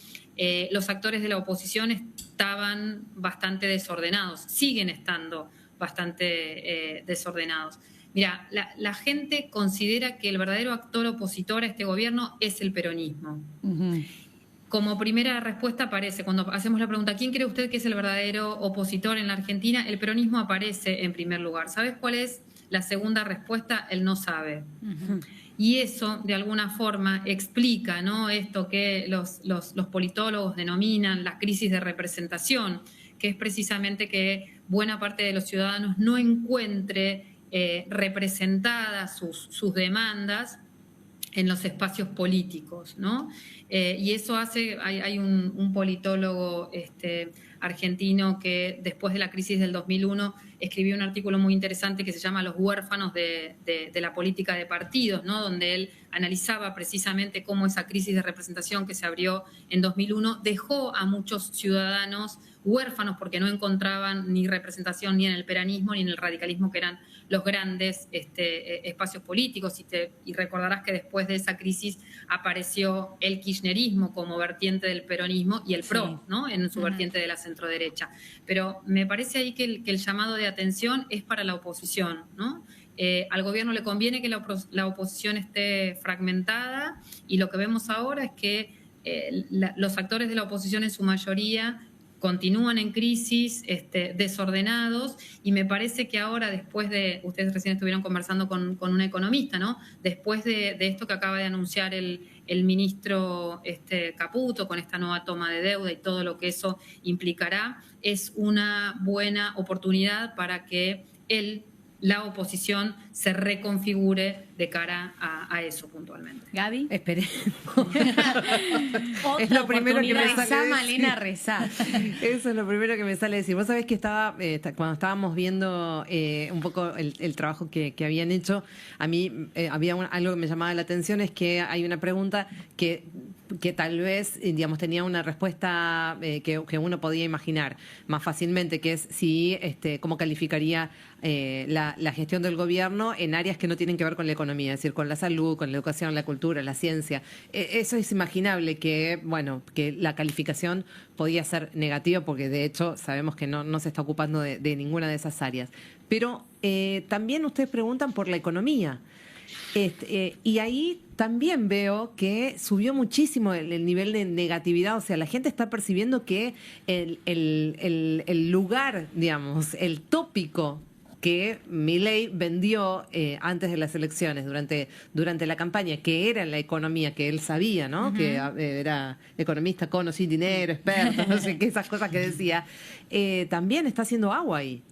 I: los actores de la oposición estaban bastante desordenados, siguen estando bastante desordenados. Mira, la gente considera que el verdadero actor opositor a este gobierno es el peronismo. Uh-huh. Como primera respuesta aparece, cuando hacemos la pregunta, ¿quién cree usted que es el verdadero opositor en la Argentina? El peronismo aparece en primer lugar. ¿Sabes cuál es la segunda respuesta? Él no sabe. Uh-huh. Y eso, de alguna forma, explica, ¿no?, esto que los politólogos denominan la crisis de representación, que es precisamente que buena parte de los ciudadanos no encuentre representadas sus demandas en los espacios políticos, ¿no? Y eso hace, hay un politólogo argentino que después de la crisis del 2001 escribió un artículo muy interesante que se llama Los huérfanos de la política de partidos, ¿no?, donde él analizaba precisamente cómo esa crisis de representación que se abrió en 2001 dejó a muchos ciudadanos huérfanos porque no encontraban ni representación ni en el peronismo ni en el radicalismo, que eran los grandes espacios políticos. Y recordarás que después de esa crisis apareció el kirchnerismo como vertiente del peronismo y el PRO, ¿no?, en su vertiente de la centroderecha. Pero me parece ahí que el llamado de atención es para la oposición, ¿no? Al gobierno le conviene que la oposición esté fragmentada, y lo que vemos ahora es que los actores de la oposición en su mayoría continúan en crisis, desordenados, y me parece que ahora, después de, ustedes recién estuvieron conversando con una economista, ¿no?, después de esto que acaba de anunciar el ministro Caputo con esta nueva toma de deuda y todo lo que eso implicará, es una buena oportunidad para que la oposición se reconfigure de cara a eso puntualmente.
B: Gaby,
E: esperemos. Es lo primero que me sale.
F: Malena, rezá.
E: Eso es lo primero que me sale decir. Vos sabés que cuando estábamos viendo un poco el trabajo que habían hecho, a mí había algo que me llamaba la atención, es que hay una pregunta que tal vez, digamos, tenía una respuesta que uno podía imaginar más fácilmente, que es si cómo calificaría la gestión del gobierno en áreas que no tienen que ver con la economía, es decir, con la salud, con la educación, la cultura, la ciencia. Eso es imaginable que la calificación podía ser negativa, porque de hecho sabemos que no se está ocupando de ninguna de esas áreas. Pero también ustedes preguntan por la economía. Y ahí también veo que subió muchísimo el nivel de negatividad. O sea, la gente está percibiendo que el lugar, digamos, el tópico que Milei vendió antes de las elecciones, durante la campaña, que era la economía, que él sabía, ¿no? Uh-huh. Que era economista con o sin dinero, experto, no sé qué, esas cosas que decía, también está haciendo agua ahí.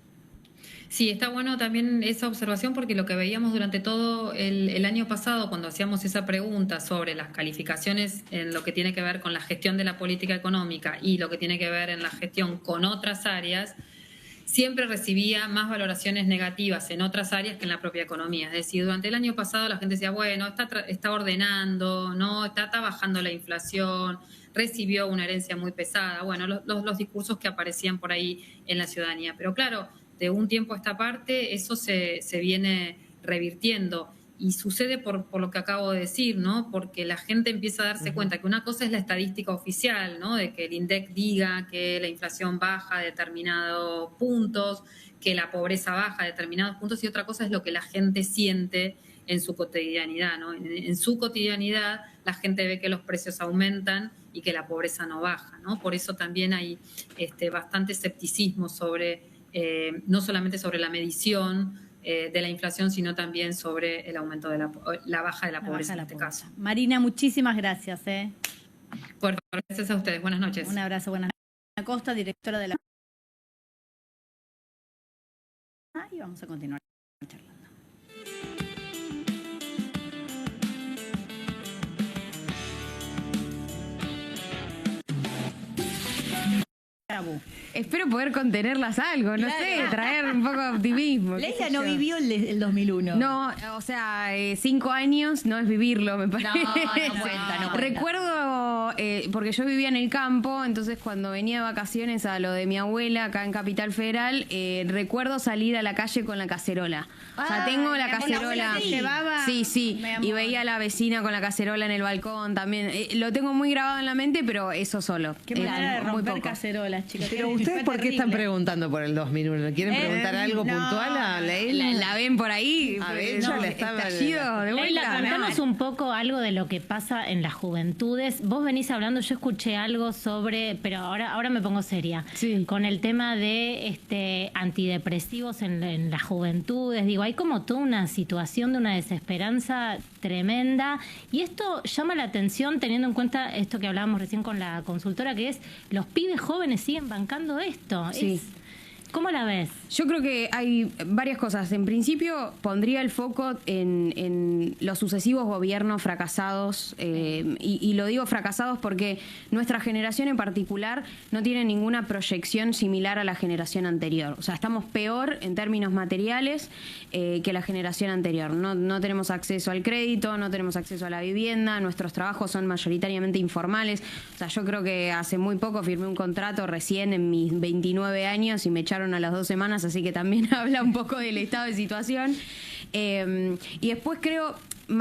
I: Sí, está bueno también esa observación, porque lo que veíamos durante todo el año pasado, cuando hacíamos esa pregunta sobre las calificaciones en lo que tiene que ver con la gestión de la política económica y lo que tiene que ver en la gestión con otras áreas, siempre recibía más valoraciones negativas en otras áreas que en la propia economía. Es decir, durante el año pasado la gente decía, bueno, está ordenando, no está bajando la inflación, recibió una herencia muy pesada. Bueno, los discursos que aparecían por ahí en la ciudadanía. Pero claro, de un tiempo a esta parte eso se viene revirtiendo. Y sucede por lo que acabo de decir, ¿no? Porque la gente empieza a darse cuenta que una cosa es la estadística oficial, ¿no? De que el INDEC diga que la inflación baja a determinados puntos, que la pobreza baja a determinados puntos, y otra cosa es lo que la gente siente en su cotidianidad, ¿no? En su cotidianidad la gente ve que los precios aumentan y que la pobreza no baja, ¿no? Por eso también hay bastante escepticismo sobre, no solamente sobre la medición de la inflación, sino también sobre el aumento de la baja de la pobreza en este caso.
B: Marina, muchísimas gracias.
I: Gracias a ustedes. Buenas noches.
B: Un abrazo. Buenas noches. Acosta, directora de la... Y vamos a continuar charlando.
F: Espero poder contenerlas algo, no sé, traer un poco de optimismo.
D: Leila no vivió el 2001.
F: No, o sea, 5 años no es vivirlo, me parece.
D: No cuenta.
F: Recuerdo, porque yo vivía en el campo, entonces cuando venía de vacaciones a lo de mi abuela acá en Capital Federal, recuerdo salir a la calle con la cacerola. O sea, tengo la cacerola. Sí, y veía a la vecina con la cacerola en el balcón también. Lo tengo muy grabado en la mente, pero eso solo.
B: Qué manera de romper cacerolas, chicos.
E: Pero ustedes, ¿por qué están preguntando por el 2001? ¿Quieren preguntar algo puntual a Leila?
F: ¿La ven por ahí?
E: A ver, ella le está
F: estallido de vuelta.
C: Leila, contanos un poco algo de lo que pasa en las juventudes. Vos venís hablando, yo escuché algo sobre, pero ahora me pongo seria, con el tema de antidepresivos en las juventudes. Digo, hay como toda una situación de una desesperanza tremenda, y esto llama la atención teniendo en cuenta esto que hablábamos recién con la consultora, que es los pibes jóvenes siguen bancando esto.
F: Sí.
C: ¿Cómo la ves?
F: Yo creo que hay varias cosas. En principio, pondría el foco en los sucesivos gobiernos fracasados, y lo digo fracasados porque nuestra generación en particular no tiene ninguna proyección similar a la generación anterior. O sea, estamos peor en términos materiales que la generación anterior. No tenemos acceso al crédito, no tenemos acceso a la vivienda, nuestros trabajos son mayoritariamente informales. O sea, yo creo que hace muy poco firmé un contrato recién en mis 29 años y me echaron a las 2 semanas, así que también habla un poco del estado de situación. Y después creo,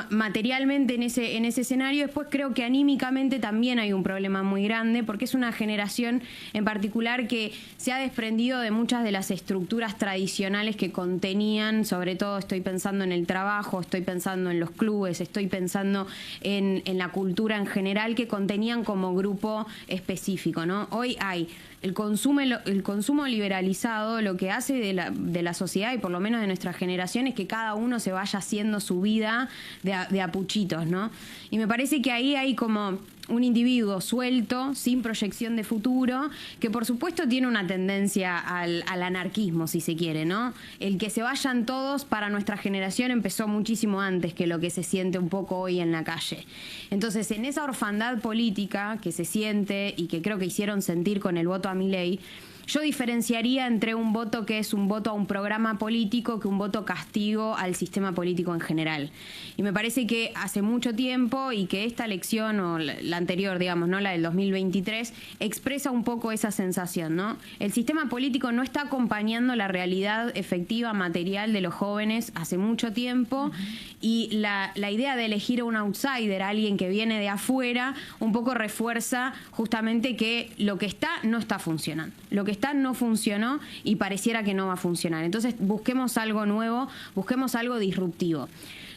F: materialmente en ese escenario, después creo que anímicamente también hay un problema muy grande, porque es una generación en particular que se ha desprendido de muchas de las estructuras tradicionales que contenían, sobre todo estoy pensando en el trabajo, estoy pensando en los clubes, estoy pensando en la cultura en general, que contenían como grupo específico, ¿no? Hoy hay el consumo liberalizado, lo que hace de la sociedad, y por lo menos de nuestra generación, es que cada uno se vaya haciendo su vida de a puchitos, ¿no? Y me parece que ahí hay como un individuo suelto, sin proyección de futuro, que por supuesto tiene una tendencia al anarquismo, si se quiere, ¿no? El que se vayan todos para nuestra generación empezó muchísimo antes que lo que se siente un poco hoy en la calle. Entonces, en esa orfandad política que se siente y que creo que hicieron sentir con el voto a Milei, yo diferenciaría entre un voto que es un voto a un programa político que un voto castigo al sistema político en general. Y me parece que hace mucho tiempo, y que esta elección, o la anterior, digamos, ¿no?, la del 2023, expresa un poco esa sensación, ¿no? El sistema político no está acompañando la realidad efectiva, material de los jóvenes hace mucho tiempo, y la idea de elegir a un outsider, a alguien que viene de afuera, un poco refuerza justamente que lo que está no está funcionando. Lo que está no funcionó y pareciera que no va a funcionar. Entonces busquemos algo nuevo, busquemos algo disruptivo.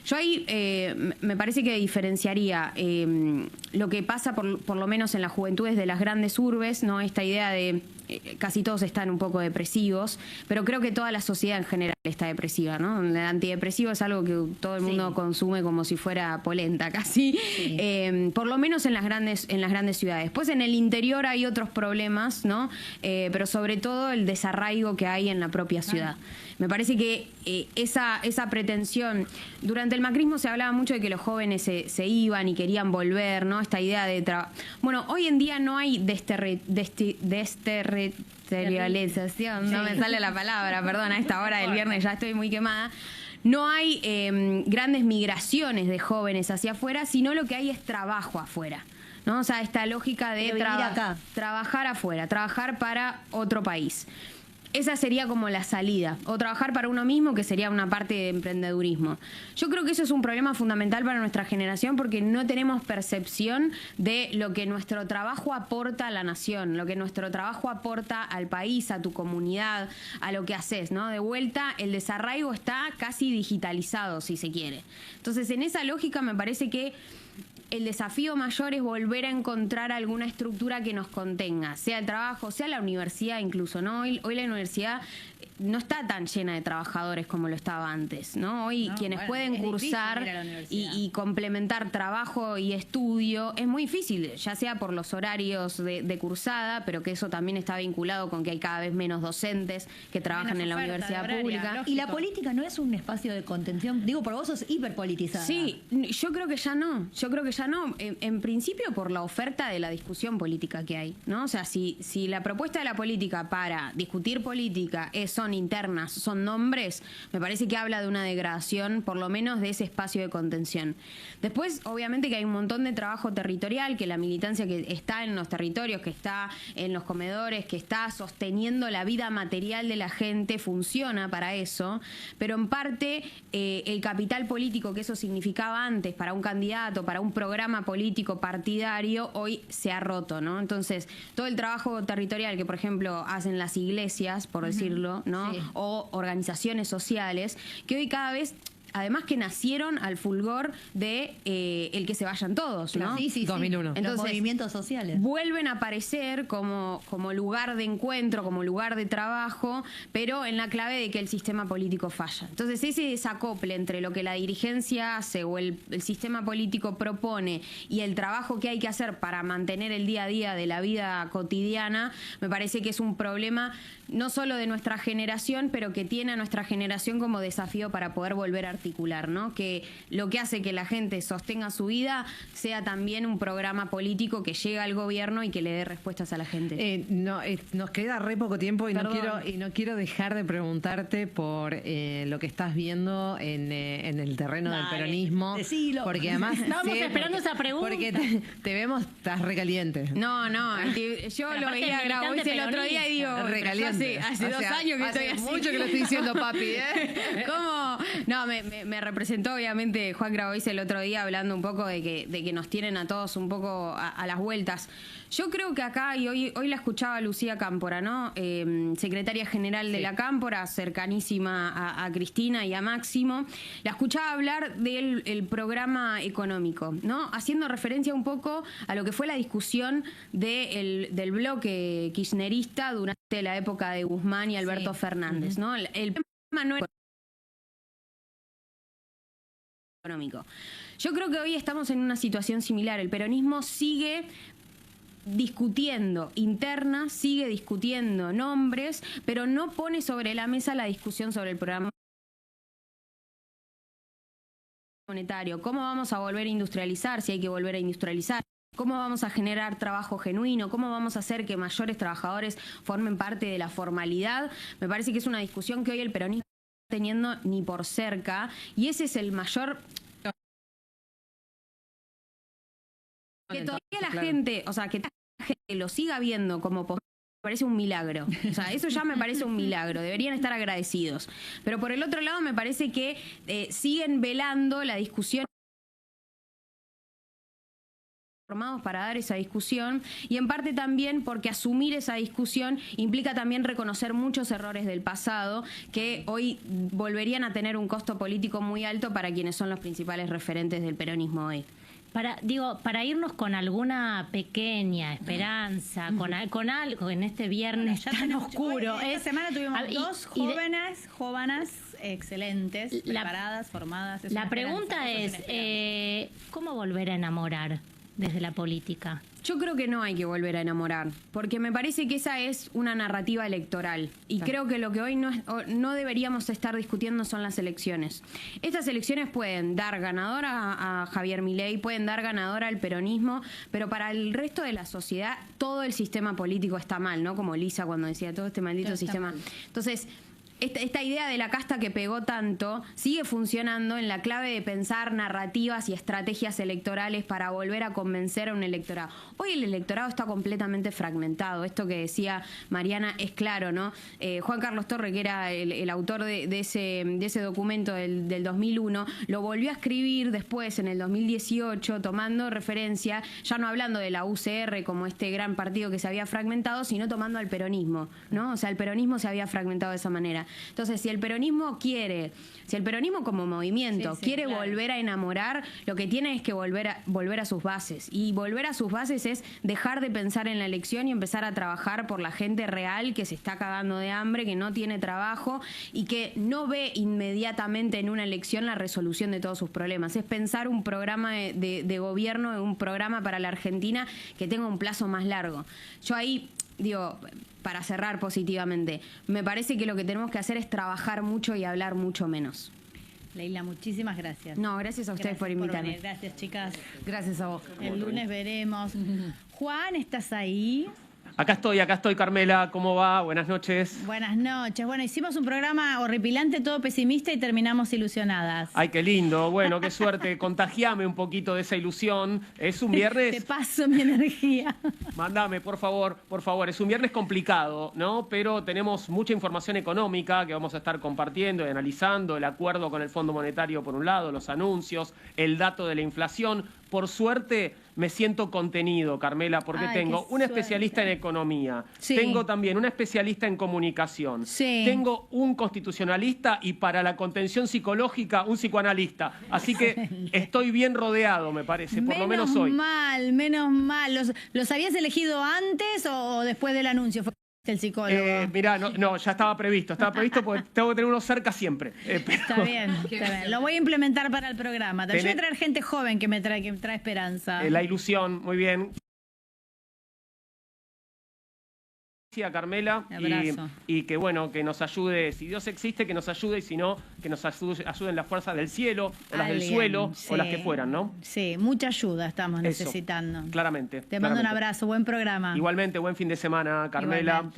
F: Yo ahí me parece que diferenciaría lo que pasa por lo menos en las juventudes de las grandes urbes, ¿no? Esta idea de casi todos están un poco depresivos, pero creo que toda la sociedad en general está depresiva, ¿no? El antidepresivo es algo que todo el mundo consume como si fuera polenta casi, por lo menos en las grandes ciudades. Pues en el interior hay otros problemas, ¿no? Pero sobre todo el desarraigo que hay en la propia ciudad. Me parece que esa pretensión, durante el macrismo se hablaba mucho de que los jóvenes se iban y querían volver, ¿no? Esta idea de bueno, hoy en día no hay desterrización territorialización, no me sale la palabra, perdón, a esta hora del viernes ya estoy muy quemada. No hay grandes migraciones de jóvenes hacia afuera, sino lo que hay es trabajo afuera, ¿no? O sea, esta lógica de trabajar afuera, trabajar para otro país. Esa sería como la salida, o trabajar para uno mismo, que sería una parte de emprendedurismo. Yo creo que eso es un problema fundamental para nuestra generación porque no tenemos percepción de lo que nuestro trabajo aporta a la nación, lo que nuestro trabajo aporta al país, a tu comunidad, a lo que haces, ¿no? De vuelta, el desarraigo está casi digitalizado, si se quiere. Entonces, en esa lógica me parece que el desafío mayor es volver a encontrar alguna estructura que nos contenga, sea el trabajo, sea la universidad incluso, ¿no? Hoy la universidad no está tan llena de trabajadores como lo estaba antes, ¿no? Hoy quienes pueden cursar y complementar trabajo y estudio es muy difícil, ya sea por los horarios de cursada, pero que eso también está vinculado con que hay cada vez menos docentes que trabajan en la universidad pública.
D: Lógico. ¿Y la política no es un espacio de contención? Digo, por vos sos hiperpolitizada.
F: Sí, yo creo que ya no. Yo creo que ya no. En principio por la oferta de la discusión política que hay, ¿no? O sea, si la propuesta de la política para discutir política son internas, son nombres, me parece que habla de una degradación, por lo menos de ese espacio de contención. Después, obviamente que hay un montón de trabajo territorial, que la militancia que está en los territorios, que está en los comedores, que está sosteniendo la vida material de la gente, funciona para eso, pero en parte el capital político que eso significaba antes para un candidato, para un programa político partidario, hoy se ha roto, ¿no? Entonces, todo el trabajo territorial que, por ejemplo, hacen las iglesias, por decirlo, ¿no? Sí. O organizaciones sociales, que hoy cada vez, además que nacieron al fulgor de el que se vayan todos, ¿no?
D: Sí,
E: 2001.
F: Entonces,
D: los movimientos sociales.
F: Vuelven a aparecer como lugar de encuentro, como lugar de trabajo, pero en la clave de que el sistema político falla. Entonces, ese desacople entre lo que la dirigencia hace o el sistema político propone y el trabajo que hay que hacer para mantener el día a día de la vida cotidiana, me parece que es un problema no solo de nuestra generación, pero que tiene a nuestra generación como desafío para poder volver a articular, ¿no? Que lo que hace que la gente sostenga su vida sea también un programa político que llegue al gobierno y que le dé respuestas a la gente.
E: Nos queda re poco tiempo y no quiero dejar de preguntarte por lo que estás viendo en el terreno del peronismo.
D: Decilo.
E: Porque además
C: estábamos esperando esa pregunta.
E: Porque te vemos, estás recaliente.
F: No, yo lo veía a Grabois el otro día y digo,
E: recaliente.
F: Hace 2 años que estoy así.
E: Mucho que lo estoy diciendo, papi, ¿eh?
F: ¿Cómo? No, me representó obviamente Juan Grabois el otro día hablando un poco de que nos tienen a todos un poco a las vueltas. Yo creo que acá, y hoy la escuchaba Lucía Cámpora, ¿no? Secretaria general de la Cámpora, cercanísima a Cristina y a Máximo. La escuchaba hablar del programa económico, ¿no? Haciendo referencia un poco a lo que fue la discusión del bloque kirchnerista durante la época de Guzmán y Alberto Fernández, ¿no? El problema no era económico. Yo creo que hoy estamos en una situación similar. El peronismo sigue discutiendo internas, sigue discutiendo nombres, pero no pone sobre la mesa la discusión sobre el programa monetario. ¿Cómo vamos a volver a industrializar? Si hay que volver a industrializar. ¿Cómo vamos a generar trabajo genuino? ¿Cómo vamos a hacer que mayores trabajadores formen parte de la formalidad? Me parece que es una discusión que hoy el peronismo no está teniendo ni por cerca, y ese es el mayor... Que todavía la gente, o sea, que la gente lo siga viendo como me parece un milagro. O sea, eso ya me parece un milagro. Deberían estar agradecidos. Pero por el otro lado me parece que siguen velando la discusión formados para dar esa discusión, y en parte también porque asumir esa discusión implica también reconocer muchos errores del pasado que hoy volverían a tener un costo político muy alto para quienes son los principales referentes del peronismo hoy.
C: Para irnos con alguna pequeña esperanza, con algo en este viernes tan oscuro.
B: Esta semana tuvimos dos jóvenes excelentes, preparadas, formadas.
C: La pregunta es, ¿cómo volver a enamorar? desde la política?
F: Yo creo que no hay que volver a enamorar, porque me parece que esa es una narrativa electoral. Y creo que lo que hoy no deberíamos estar discutiendo son las elecciones. Estas elecciones pueden dar ganador a Javier Milei, pueden dar ganador al peronismo, pero para el resto de la sociedad todo el sistema político está mal, ¿no? Como Lisa cuando decía, todo este maldito sistema. Entonces, esta idea de la casta que pegó tanto sigue funcionando en la clave de pensar narrativas y estrategias electorales para volver a convencer a un electorado. Hoy el electorado está completamente fragmentado. Esto que decía Mariana es claro, ¿no? Juan Carlos Torre, que era el autor de ese documento del 2001, lo volvió a escribir después en el 2018, tomando referencia, ya no hablando de la UCR como este gran partido que se había fragmentado, sino tomando al peronismo, ¿no? O sea, el peronismo se había fragmentado de esa manera. Entonces, si el peronismo como movimiento quiere volver a enamorar, lo que tiene es que volver a sus bases. Y volver a sus bases es dejar de pensar en la elección y empezar a trabajar por la gente real que se está cagando de hambre, que no tiene trabajo y que no ve inmediatamente en una elección la resolución de todos sus problemas. Es pensar un programa de gobierno, un programa para la Argentina que tenga un plazo más largo. Yo ahí digo, para cerrar positivamente, me parece que lo que tenemos que hacer es trabajar mucho y hablar mucho menos.
B: Leila, muchísimas gracias.
F: No, gracias a ustedes por invitarme.
B: venir. Gracias, chicas.
E: Gracias a vos.
B: El lunes veremos. Juan, ¿estás ahí?
J: Acá estoy, Carmela. ¿Cómo va? Buenas noches.
B: Buenas noches. Bueno, hicimos un programa horripilante, todo pesimista y terminamos ilusionadas.
J: Ay, qué lindo. Bueno, qué suerte. Contagiame un poquito de esa ilusión. Es un viernes...
B: Te paso mi energía.
J: Mándame, por favor. Es un viernes complicado, ¿no? Pero tenemos mucha información económica que vamos a estar compartiendo y analizando. El acuerdo con el Fondo Monetario, por un lado, los anuncios, el dato de la inflación. Por suerte, me siento contenido, Carmela, porque tengo un especialista en economía, tengo también una especialista en comunicación, tengo un constitucionalista y para la contención psicológica un psicoanalista. Así que estoy bien rodeado, me parece, por lo menos hoy.
B: Menos mal. ¿Los habías elegido antes o después del anuncio? ¿Fue el psicólogo?
J: Mirá, no, ya estaba previsto porque tengo que tener uno cerca siempre.
B: Está bien. Lo voy a implementar para el programa. Yo voy a traer gente joven que trae esperanza.
J: La ilusión, muy bien. A Carmela y que bueno, que nos ayude, si Dios existe, que nos ayude y si no, que nos ayuden las fuerzas del cielo o las del suelo o las que fueran, ¿no?
B: Sí, mucha ayuda estamos necesitando.
J: Claramente.
B: Te mando un abrazo, buen programa.
J: Igualmente, buen fin de semana, Carmela.
B: Igualmente.